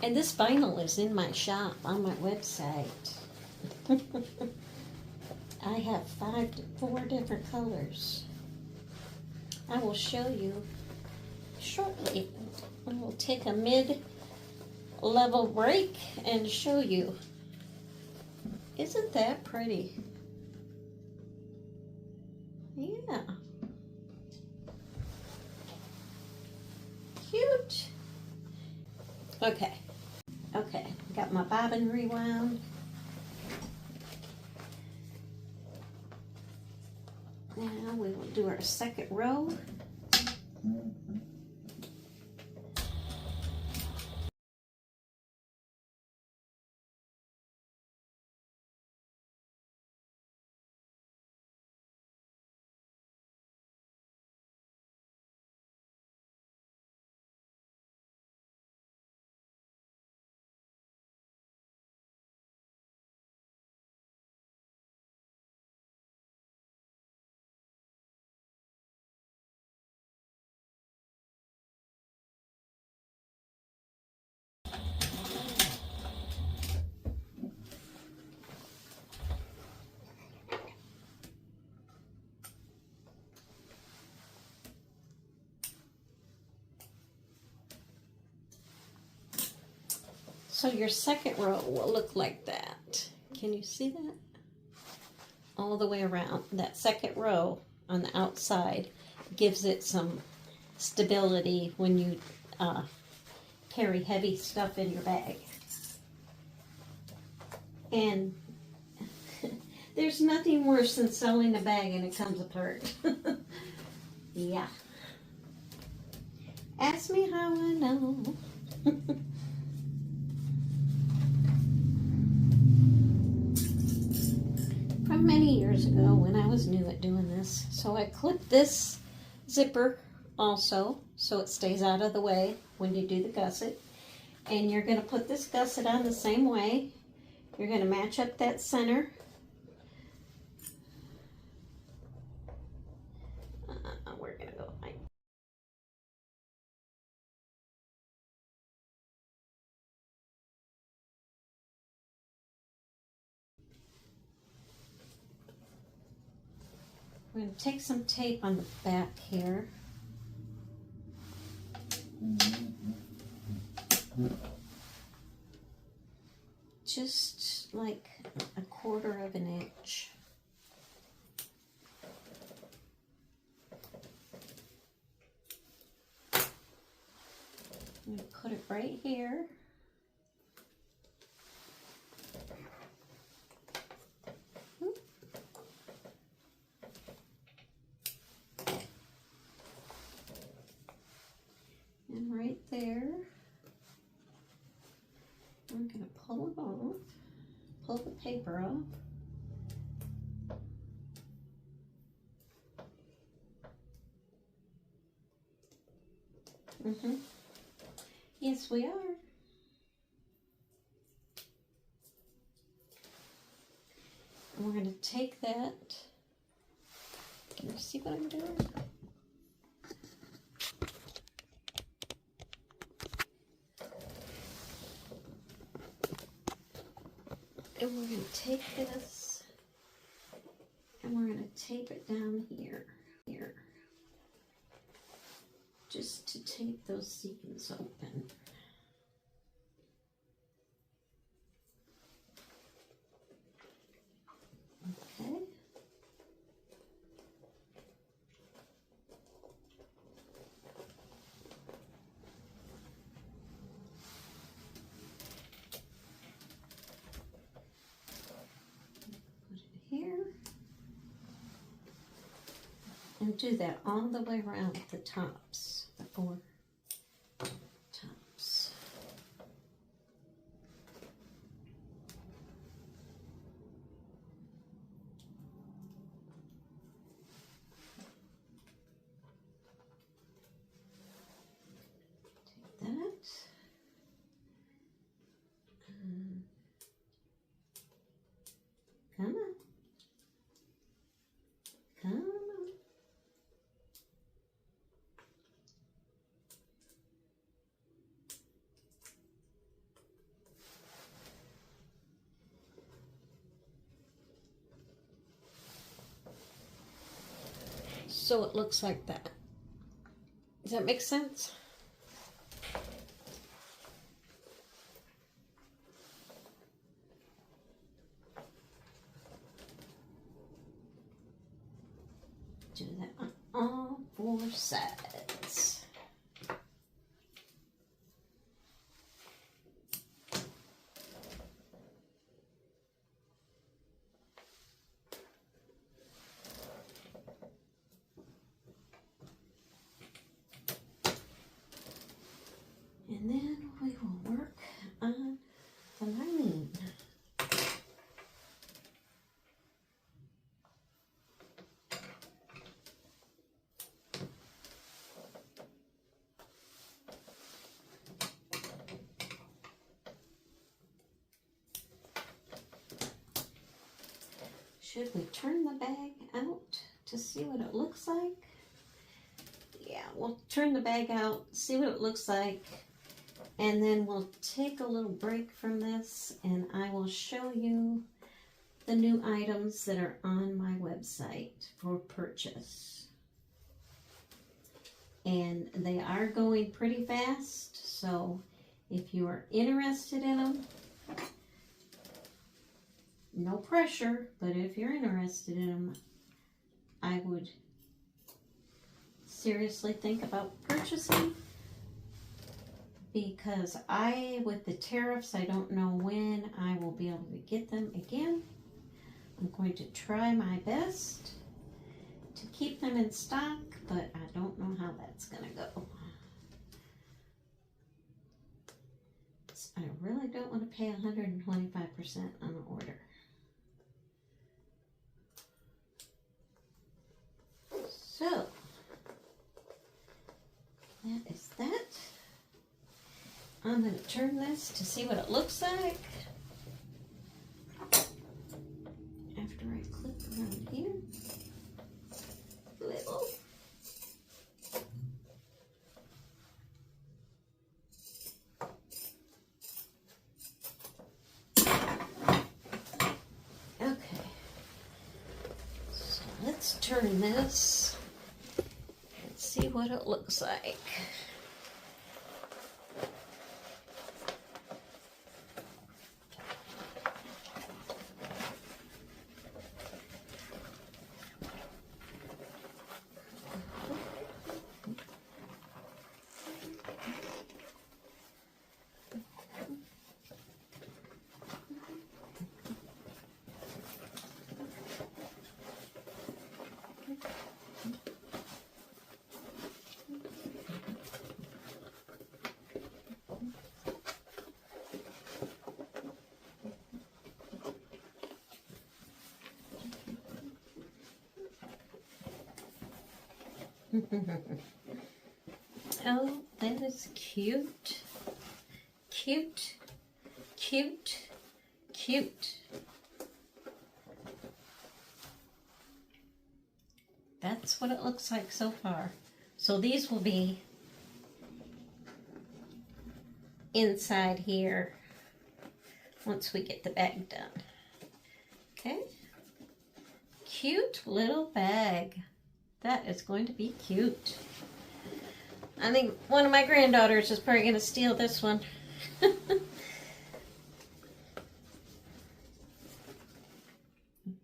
And this vinyl is in my shop on my website. I have 4 different colors. I will show you shortly. I will take a mid-level break and show you. Isn't that pretty? Yeah. Cute. Okay. Okay. Got my bobbin rewound. Now we will do our second row. So your second row will look like that. Can you see that? All the way around. That second row on the outside gives it some stability when you carry heavy stuff in your bag. And there's nothing worse than selling a bag and it comes apart. Yeah. Ask me how I know. From many years ago when I was new at doing this. So I clipped this zipper also so it stays out of the way when you do the gusset. And you're going to put this gusset on the same way. You're going to match up that center. We're going to go like we're going to take some tape on the back here. Just like 1/4 of an inch. I'm going to put it right here. And right there, I'm going to pull it off, pull the paper off. Yes, we are. And we're going to take that. Can you see what I'm doing? And we're going to take this and we're going to tape it down here. Just to tape those seams open. Okay. Put it here. And do that all the way around the tops, the 4 tops. Take that. Come on. Come on. So it looks like that. Does that make sense? Do that on all 4 sides. And then we will work on the lining. Should we turn the bag out to see what it looks like? Yeah, we'll turn the bag out, see what it looks like, and then we'll take a little break from this and I will show you the new items that are on my website for purchase. And they are going pretty fast, so If you are interested in them, no pressure, but if you're interested in them, I would seriously think about purchasing, because with the tariffs, I don't know when I will be able to get them again. I'm going to try my best to keep them in stock, but I don't know how that's going to go. I really don't want to pay 125% on an order. So, that is that. I'm going to turn this to see what it looks like after I clip around here. Little. Okay. So let's turn this and see what it looks like. Oh, that is cute. Cute. Cute. Cute. That's what it looks like so far. So these will be inside here once we get the bag done. Okay. Cute little bag. That is going to be cute. I think one of my granddaughters is probably going to steal this one.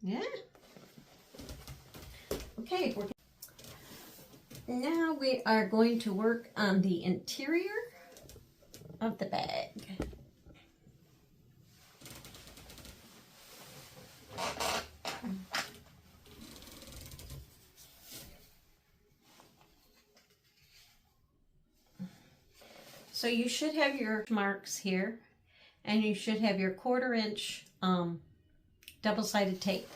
Yeah. Okay. Now we are going to work on the interior of the bag. So you should have your marks here, and you should have your 1/4 inch double-sided tape.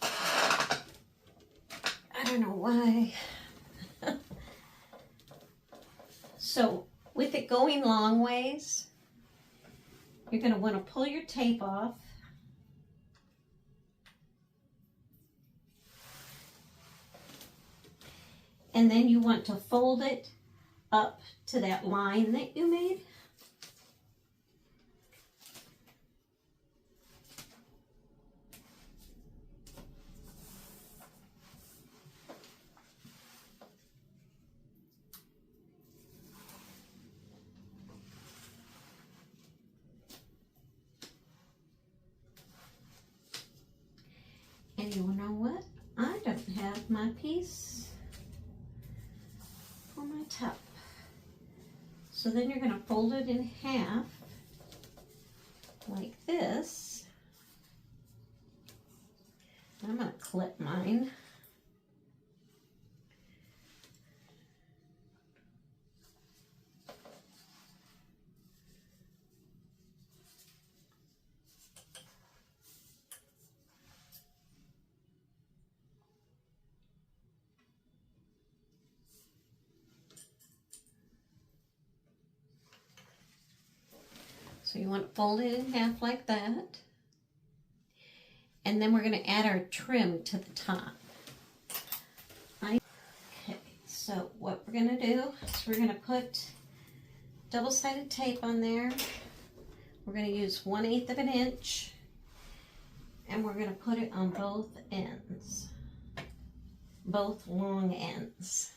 I don't know why. So with it going long ways, you're going to want to pull your tape off. And then you want to fold it up to that line that you made. And you know what? I don't have my piece for my top. So then you're going to fold it in half like this. I'm going to clip mine. So you want to fold it in half like that. And then we're going to add our trim to the top. Okay, so what we're going to do is we're going to put double-sided tape on there. We're going to use 1/8 of an inch. And we're going to put it on both ends. Both long ends.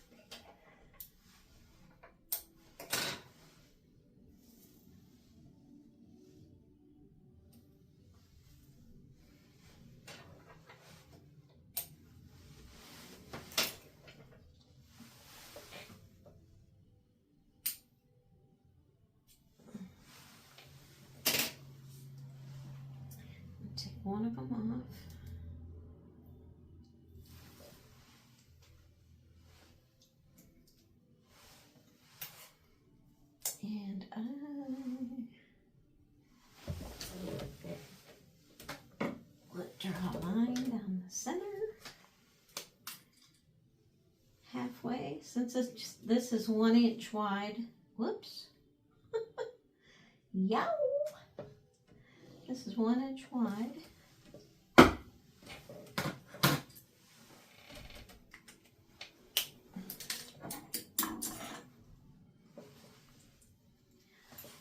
take one of them off. And I will draw a line down the center, halfway, since this is 1 inch wide. Whoops. Yow! This is 1 inch wide.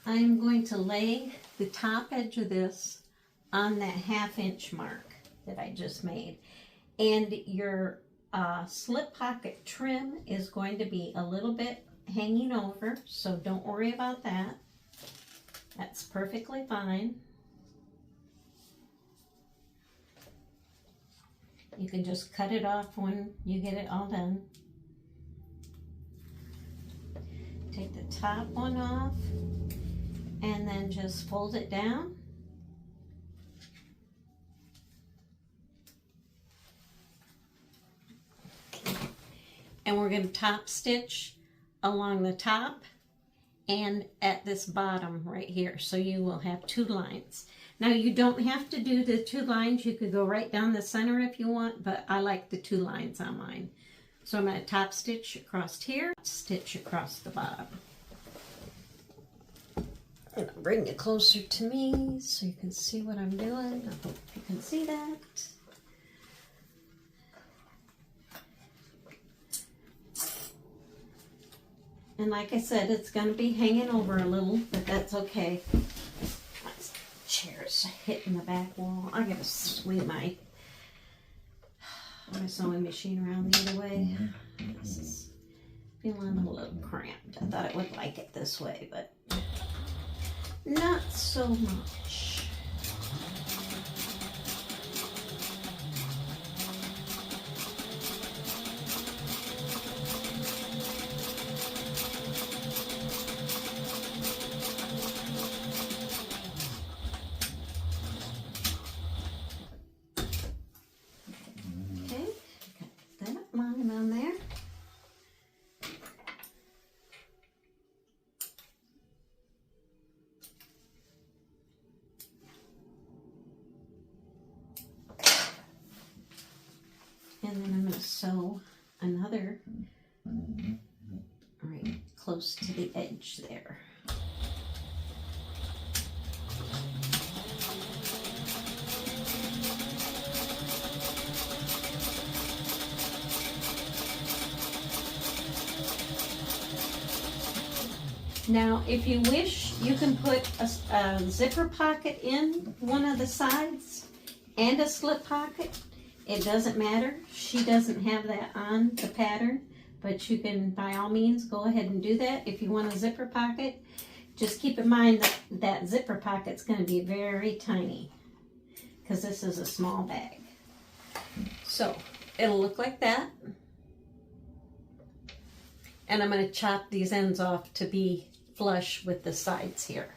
I am going to lay the top edge of this on that 1/2 inch mark that I just made. And your slip pocket trim is going to be a little bit hanging over, so don't worry about that. That's perfectly fine. You can just cut it off when you get it all done. Take the top one off and then just fold it down. And we're going to top stitch along the top and at this bottom right here. So you will have 2 lines. Now you don't have to do the 2 lines. You could go right down the center if you want, but I like the 2 lines on mine. So I'm going to top stitch across here, stitch across the bottom. And I'll bring it closer to me so you can see what I'm doing. I hope you can see that. And like I said, it's going to be hanging over a little, but that's okay. My chair's hitting the back wall. I got to swing my sewing machine around the other way. This is feeling a little cramped. I thought it would like it this way, but not so much. And then I'm going to sew another right close to the edge there. Now, if you wish, you can put a zipper pocket in one of the sides and a slip pocket. It doesn't matter. She doesn't have that on the pattern, but you can, by all means, go ahead and do that. If you want a zipper pocket, just keep in mind that that zipper pocket's going to be very tiny because this is a small bag. So it'll look like that. And I'm going to chop these ends off to be flush with the sides here.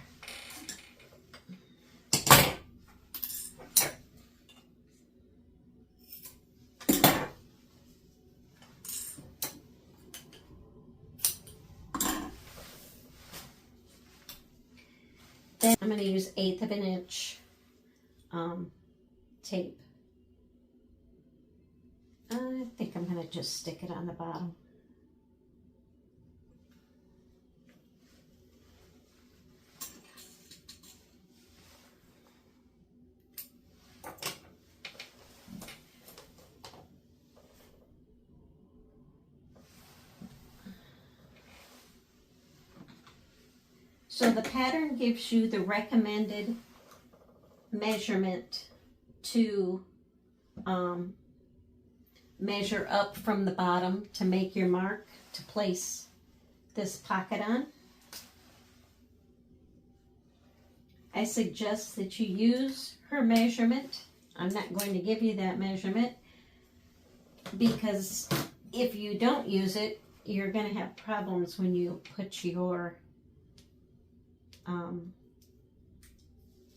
Then I'm going to use 1/8 of an inch tape. I think I'm going to just stick it on the bottom. So the pattern gives you the recommended measurement to measure up from the bottom to make your mark to place this pocket on. I suggest that you use her measurement. I'm not going to give you that measurement because if you don't use it, you're going to have problems when you put your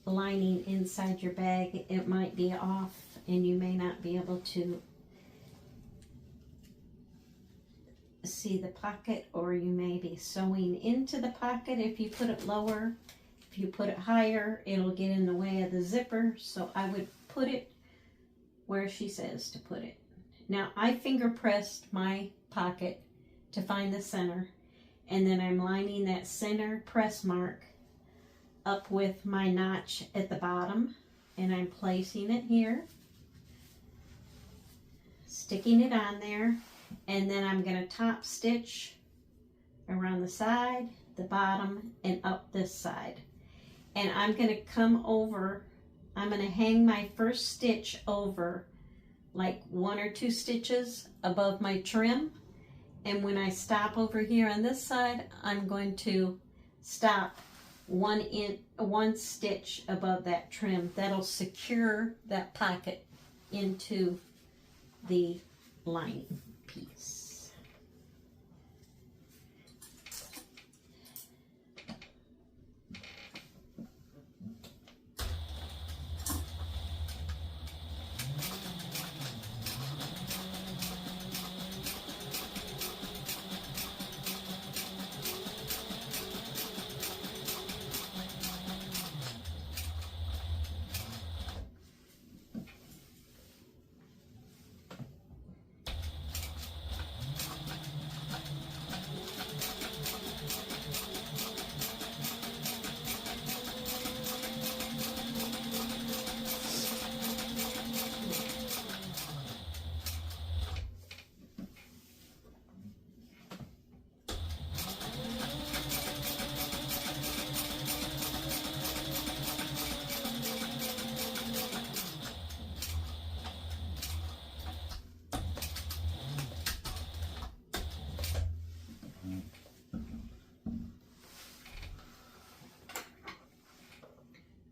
lining inside your bag, it might be off and you may not be able to see the pocket, or you may be sewing into the pocket. If you put it lower, if you put it higher, it'll get in the way of the zipper. So I would put it where she says to put it. Now I finger pressed my pocket to find the center, and then I'm lining that center press mark up with my notch at the bottom, and I'm placing it here, sticking it on there, and then I'm going to top stitch around the side, the bottom, and up this side. And I'm going to come over, I'm going to hang my first stitch over like 1 or 2 stitches above my trim, and when I stop over here on this side, I'm going to stop 1 stitch above that trim. That'll secure that pocket into the lining piece.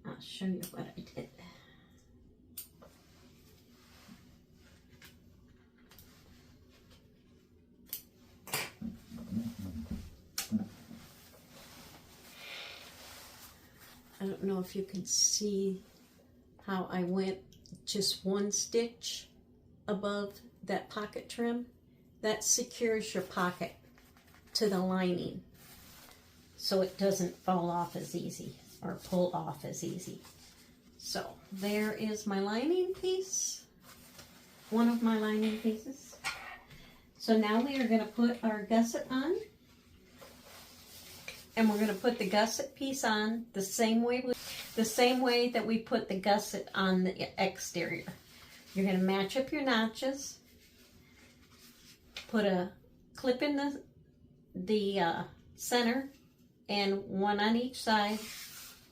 I'll show you what I did. I don't know if you can see how I went just 1 stitch above that pocket trim. That secures your pocket to the lining so it doesn't fall off as easy or pull off as easy. So there is my lining piece, one of my lining pieces. So now we are going to put our gusset on, and we're going to put the gusset piece on the same way that we put the gusset on the exterior. You're going to match up your notches, put a clip in the center and 1 on each side,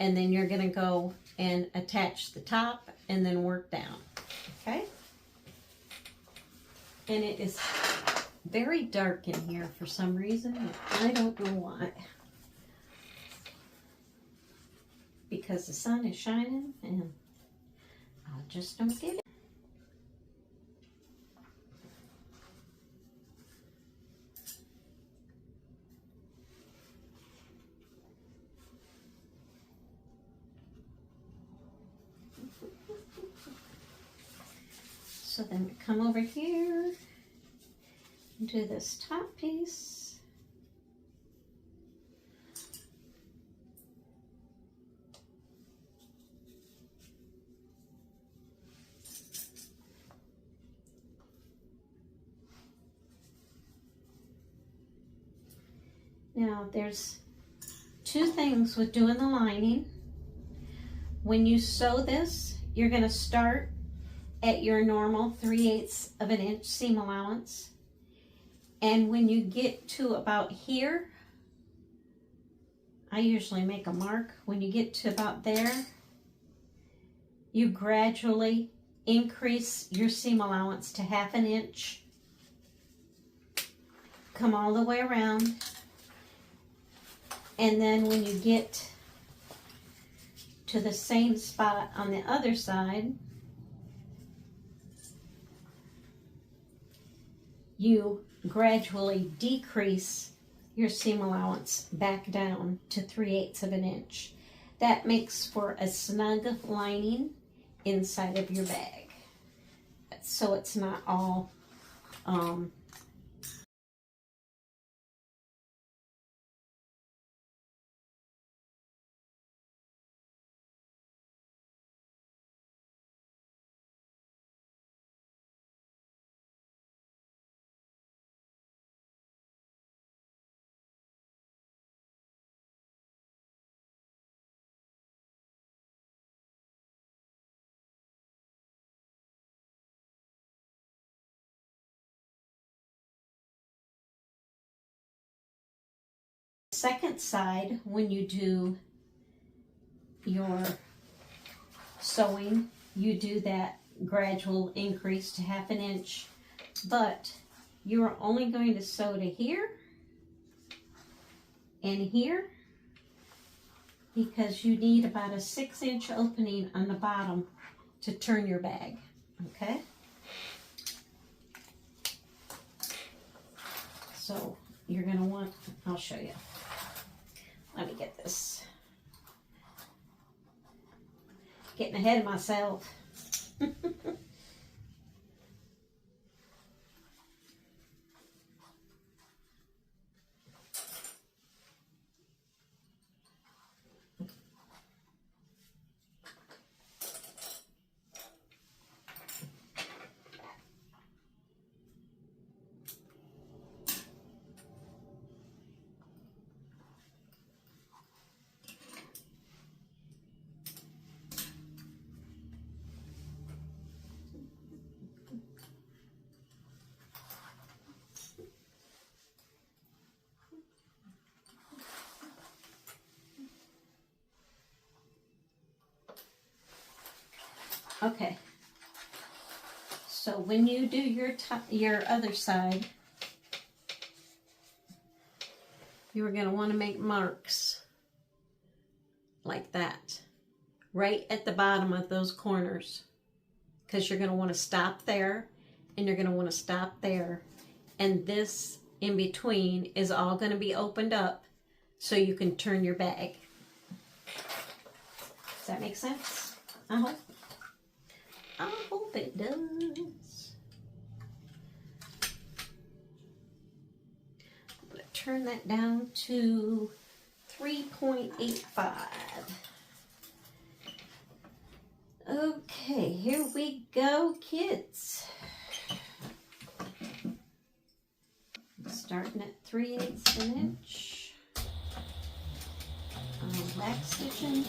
and then you're going to go and attach the top and then work down. Okay? And it is very dark in here for some reason. I don't know why. Because the sun is shining and I just don't get it. So then we come over here and do this top piece. Now there's 2 things with doing the lining. When you sew this, you're going to start at your normal 3/8 of an inch seam allowance. And when you get to about here, I usually make a mark. When you get to about there, you gradually increase your seam allowance to 1/2 inch. Come all the way around. And then when you get to the same spot on the other side, you gradually decrease your seam allowance back down to 3/8 of an inch. That makes for a snug lining inside of your bag. So it's not all second side. When you do your sewing, you do that gradual increase to 1/2 inch, but you are only going to sew to here and here, because you need about a 6-inch opening on the bottom to turn your bag. Okay, so you're going to want, I'll show you. Let me get this. Getting ahead of myself. Okay, so when you do your other side, you are going to want to make marks like that right at the bottom of those corners, because you're going to want to stop there and you're going to want to stop there, and this in between is all going to be opened up so you can turn your bag. Does that make sense? I hope it does. I'm going to turn that down to 3.85. Okay, here we go, kids. Starting at 3/8 an inch. Back stitching.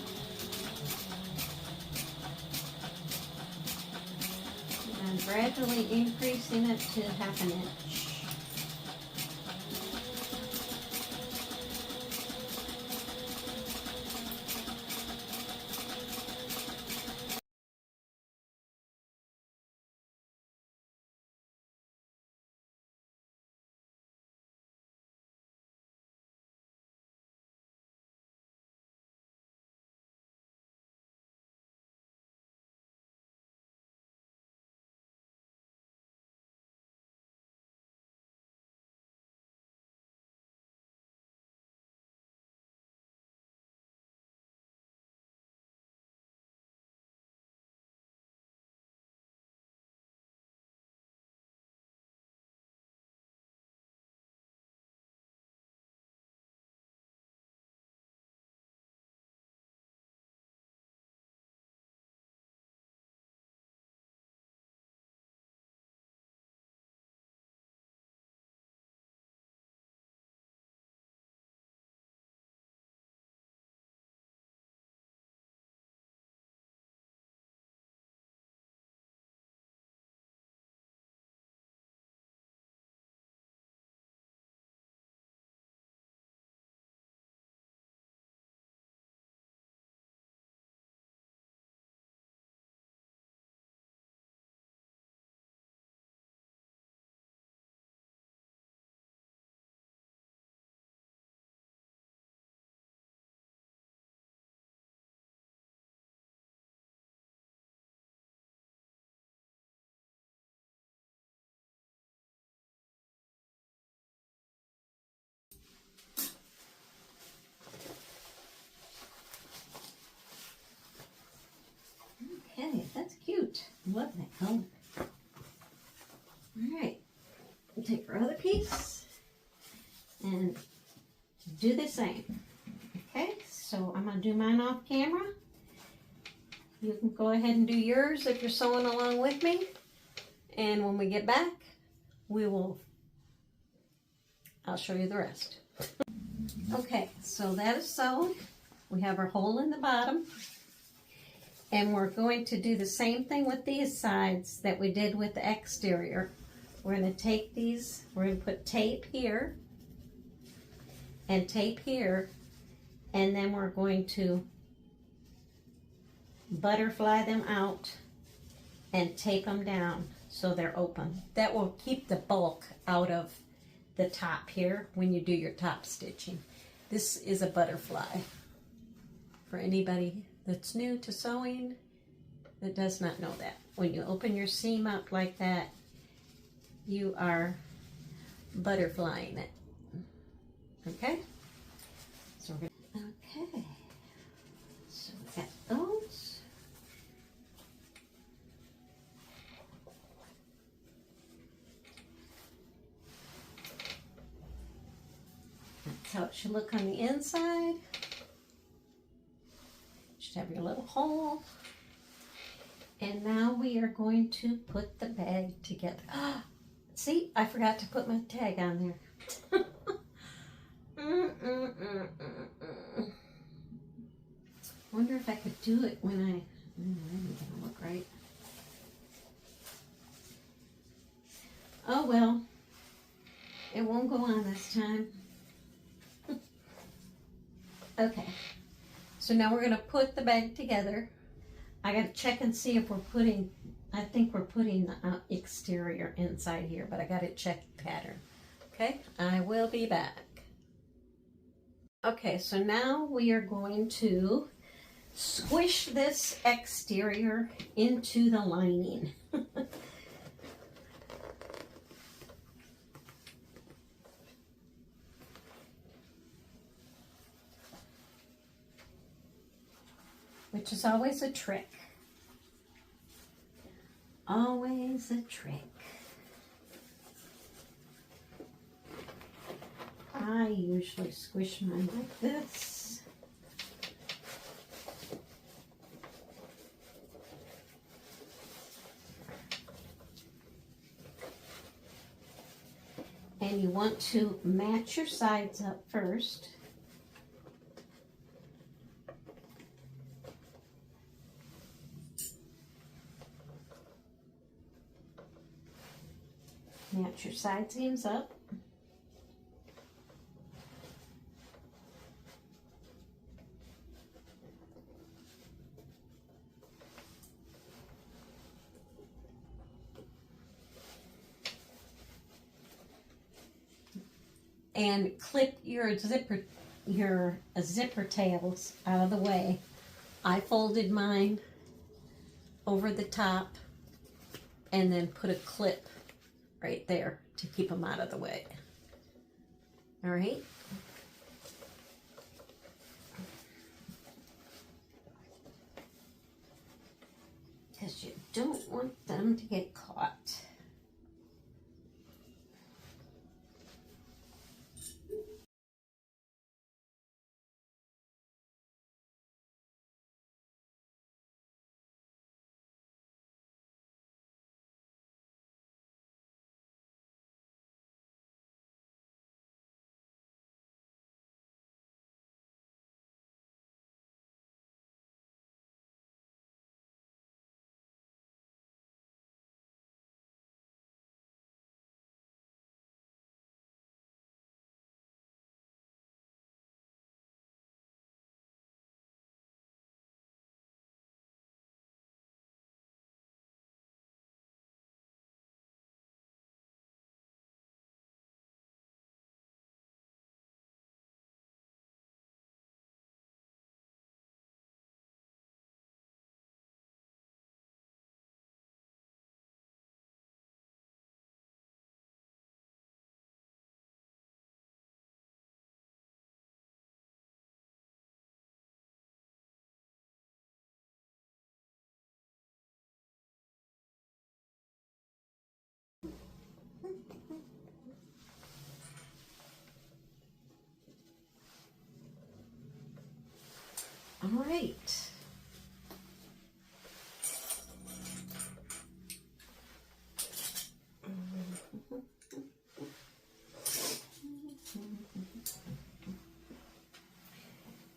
And gradually increasing it to 1/2 inch. Okay, that's cute. I love that color. All right, we'll take our other piece and do the same. Okay, so I'm going to do mine off camera. You can go ahead and do yours if you're sewing along with me. And when we get back, I'll show you the rest. Okay, so that is sewn. We have our hole in the bottom. And we're going to do the same thing with these sides that we did with the exterior. We're going to take these, we're going to put tape here and tape here, and then we're going to butterfly them out and tape them down so they're open. That will keep the bulk out of the top here when you do your top stitching. This is a butterfly for anybody that's new to sewing that does not know that. When you open your seam up like that, you are butterflying it. Okay? So we're gonna, okay. So we got those. That's how it should look on the inside. Should have your little hole. And now we are going to put the bag together. See, I forgot to put my tag on there. Wonder if I could do it when that isn't gonna look right. Oh well, it won't go on this time. Okay, so now we're gonna put the bag together. I gotta check and see if we're putting, I think we're putting the exterior inside here, but I gotta check the pattern. Okay, I will be back. Okay, so now we are going to squish this exterior into the lining. Which is always a trick. Always a trick. I usually squish mine like this. And you want to match your sides up first. Match your side seams up. And clip your zipper tails out of the way. I folded mine over the top and then put a clip right there to keep them out of the way. All right. Because you don't want them to get caught. right.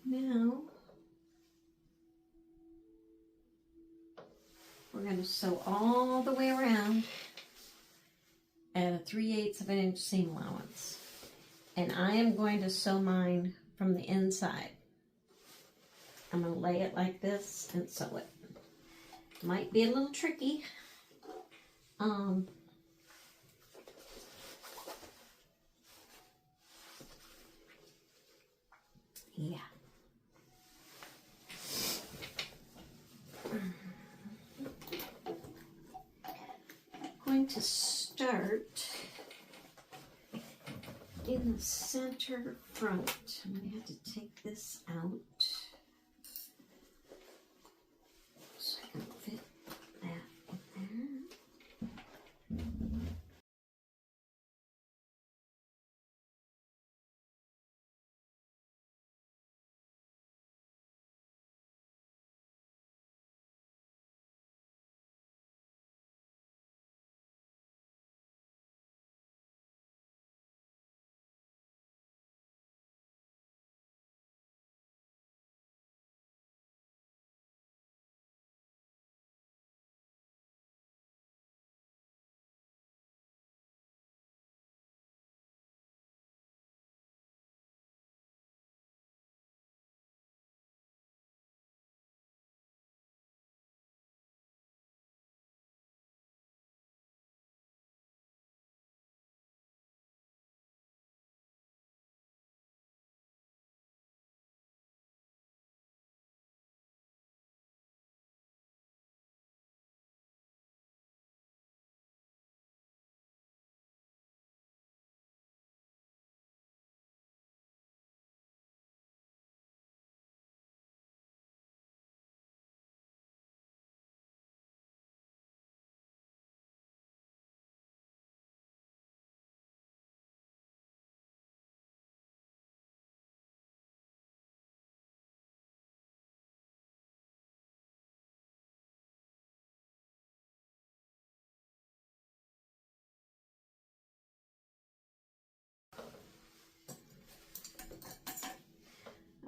Now, we're going to sew all the way around at a 3/8 of an inch seam allowance. And I am going to sew mine from the inside. I'm going to lay it like this and sew it. Might be a little tricky. Yeah. I'm going to start in the center front. I'm going to have to take this out so I can fit that in there.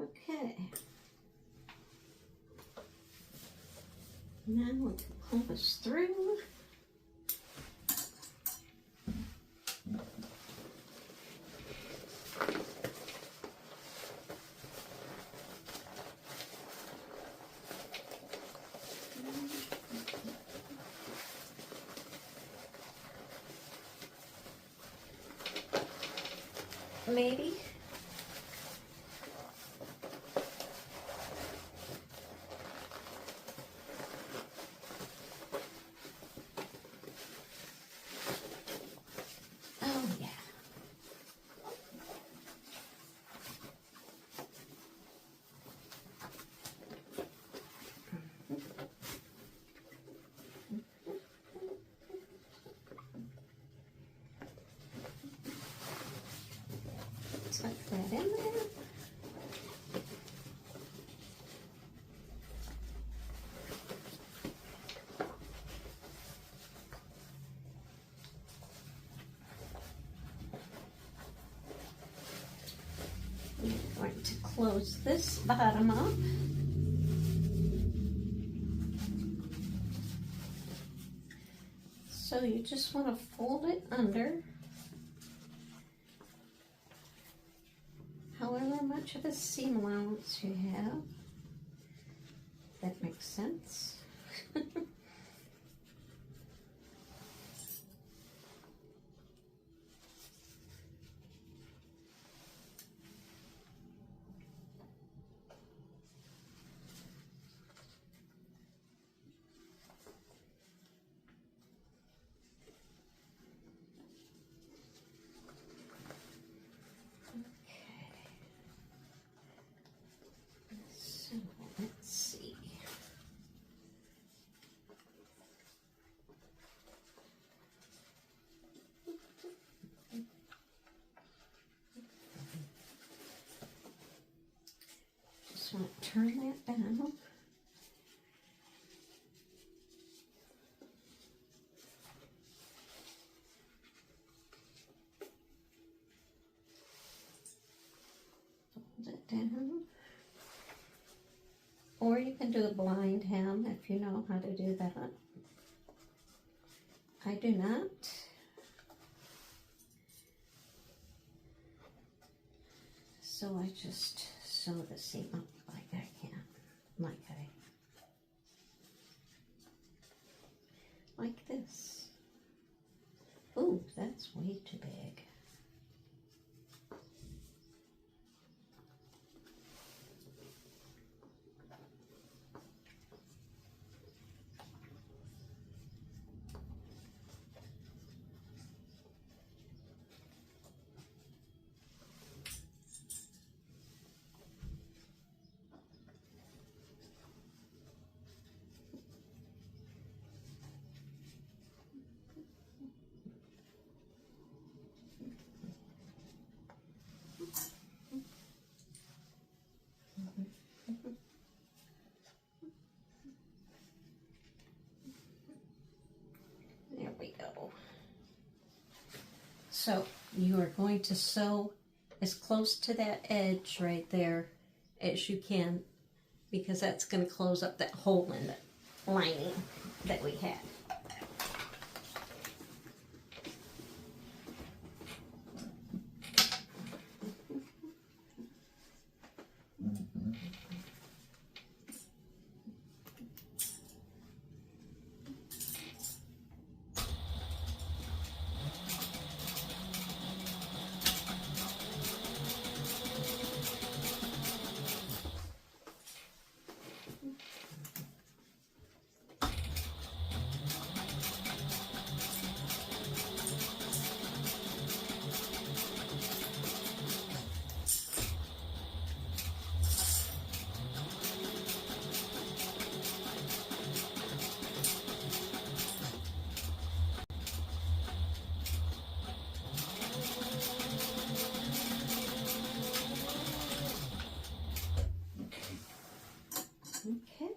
Okay. Now we can pull this through. Maybe. Oh, yeah. Tuck that in there. I'm going to close this bottom up. So you just want to fold it under however much of a seam allowance you have. That makes sense. So let's see. turn that down. Fold it down. Or you can do a blind hem if you know how to do that. I do not. So I just sew the seam up like I can, like this. Ooh, that's way too big. There we go. So you are going to sew as close to that edge right there as you can, because that's going to close up that hole in the lining that we had. Okay.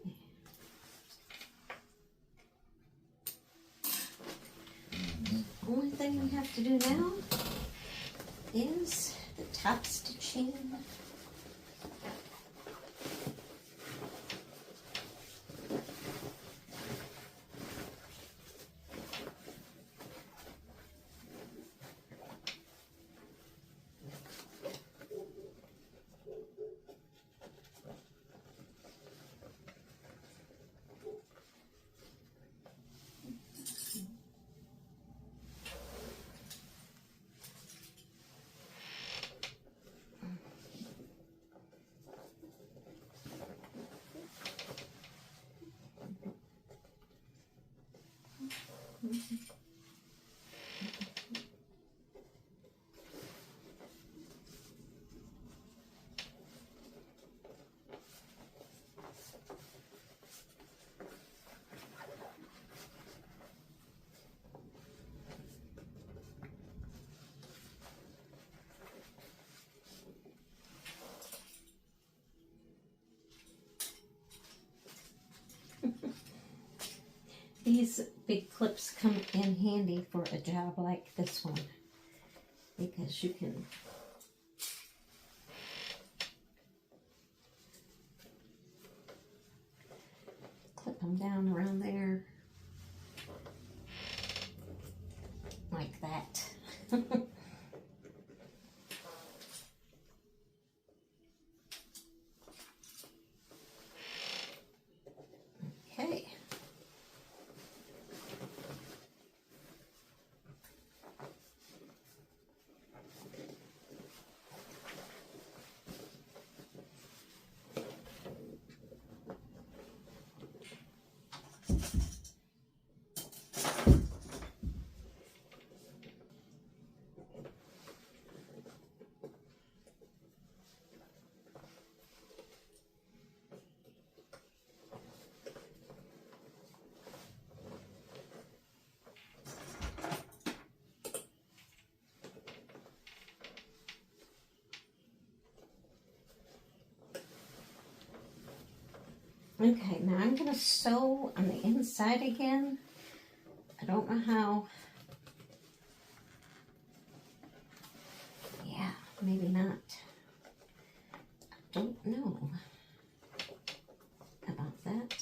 Only thing we have to do now is the top stitching. These big clips come in handy for a job like this one, because you can clip them down around there like that. Okay. Okay, now I'm going to sew on the inside again. I don't know how. Yeah, maybe not. I don't know about that.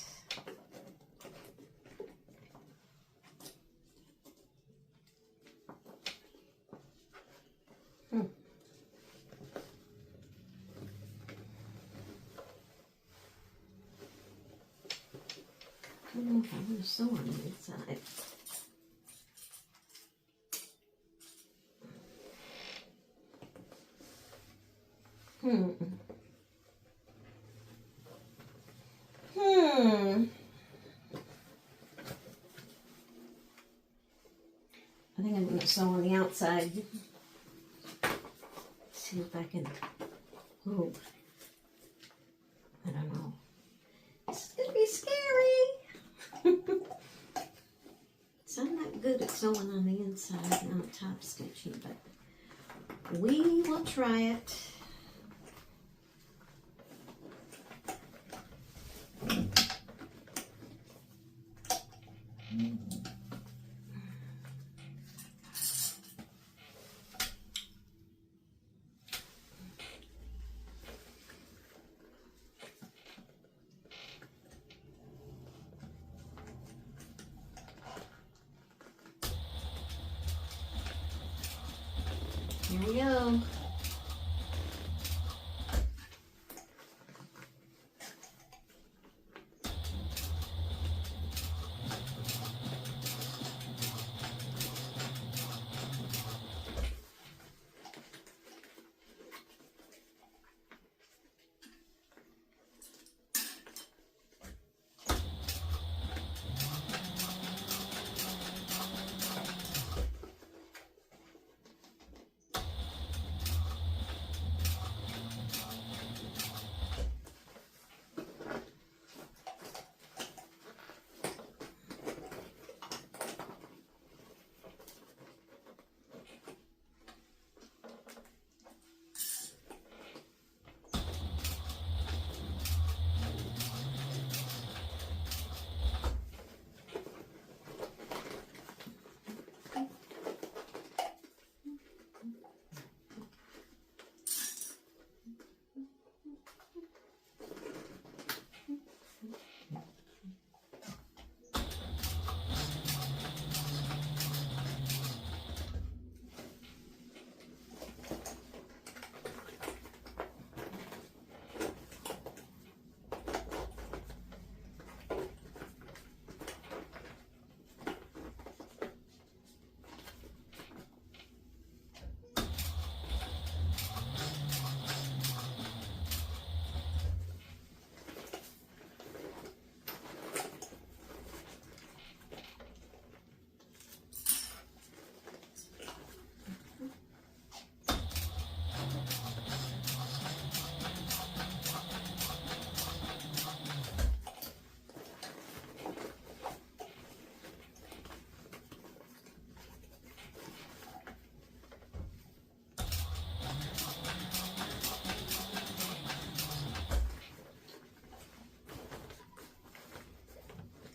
I don't know if I want to sew on the inside. I think I'm going to sew on the outside. See if I can. Oh, I don't know. This is going to be scary. So I'm not good at sewing on the inside and on top stitching, but we will try it. Here we go.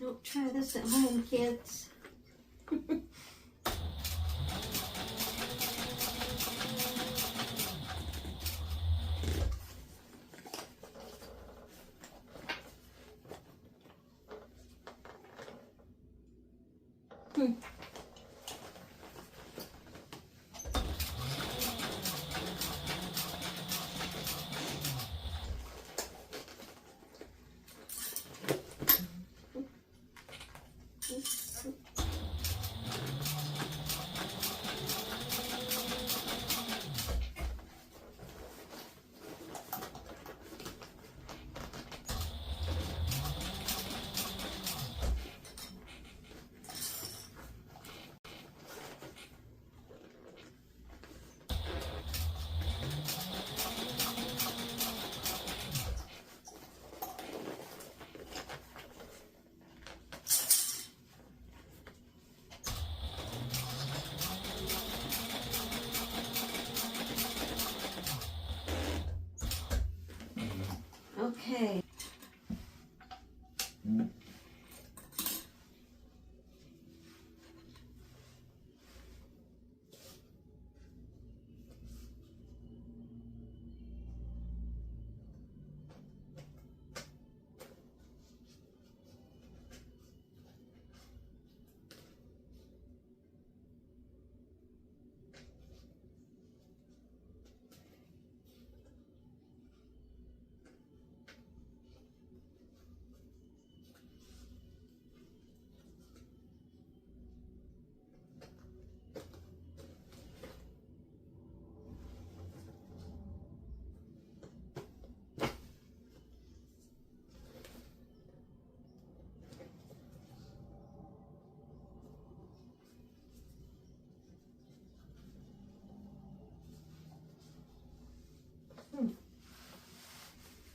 Don't try this at home, kids.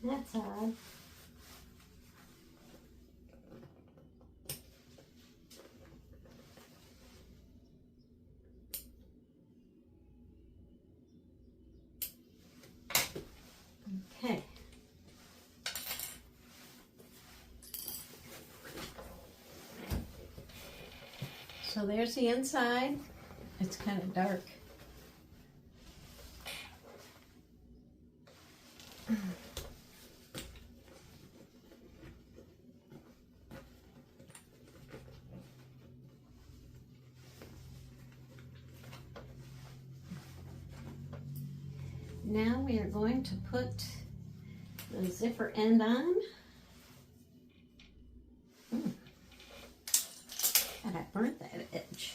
That's odd. Okay. So there's the inside. It's kind of dark. Now we are going to put the zipper end on. And I burnt that edge.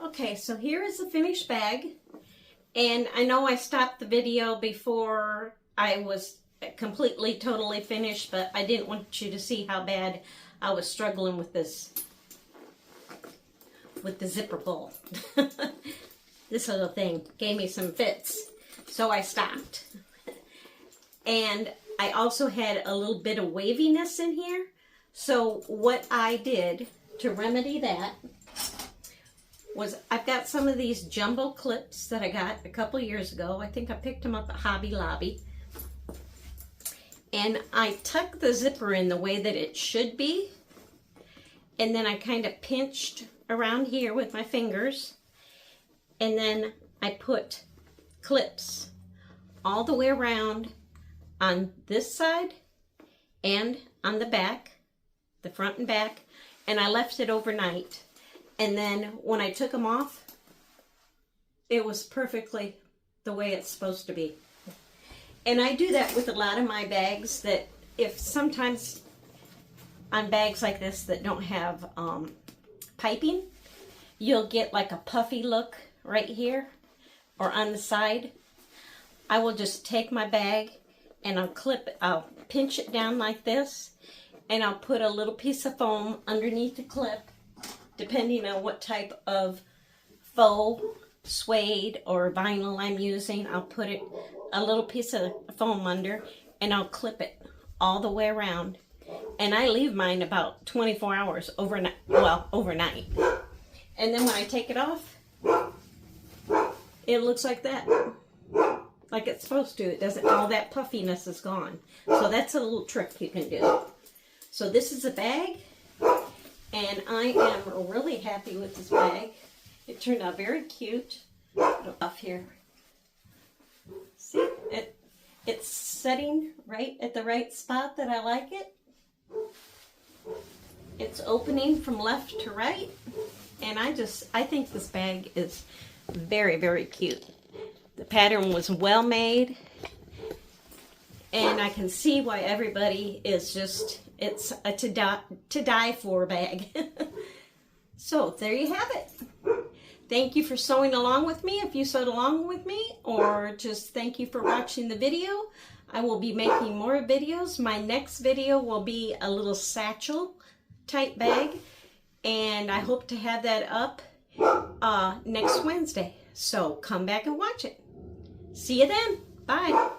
Okay, so here is the finished bag, and I know I stopped the video before I was completely, totally finished, but I didn't want you to see how bad I was struggling with this, with the zipper pull. This little thing gave me some fits, so I stopped. And I also had a little bit of waviness in here, so what I did to remedy that was I've got some of these jumbo clips that I got a couple years ago. I think I picked them up at Hobby Lobby. And I tuck the zipper in the way that it should be. And then I kind of pinched around here with my fingers. And then I put clips all the way around on this side and on the back, the front and back. And I left it overnight. And then when I took them off, it was perfectly the way it's supposed to be. And I do that with a lot of my bags, that if sometimes on bags like this that don't have piping, you'll get like a puffy look right here or on the side. I will just take my bag and I'll pinch it down like this, and I'll put a little piece of foam underneath the clip. Depending on what type of faux, suede, or vinyl I'm using, I'll put a little piece of foam under, and I'll clip it all the way around. And I leave mine about 24 hours overnight. Well, overnight. And then when I take it off, it looks like that. Like it's supposed to. It doesn't, all that puffiness is gone. So that's a little trick you can do. So this is a bag. And I am really happy with this bag. It turned out very cute. Off here. See, it's setting right at the right spot that I like it. It's opening from left to right. And I think this bag is very, very cute. The pattern was well made. And I can see why everybody is just, it's a to die for bag. So there you have it. Thank you for sewing along with me if you sewed along with me, or just thank you for watching the video. I will be making more videos. My next video will be a little satchel type bag, and I hope to have that up next Wednesday. So come back and watch it. See you then. Bye.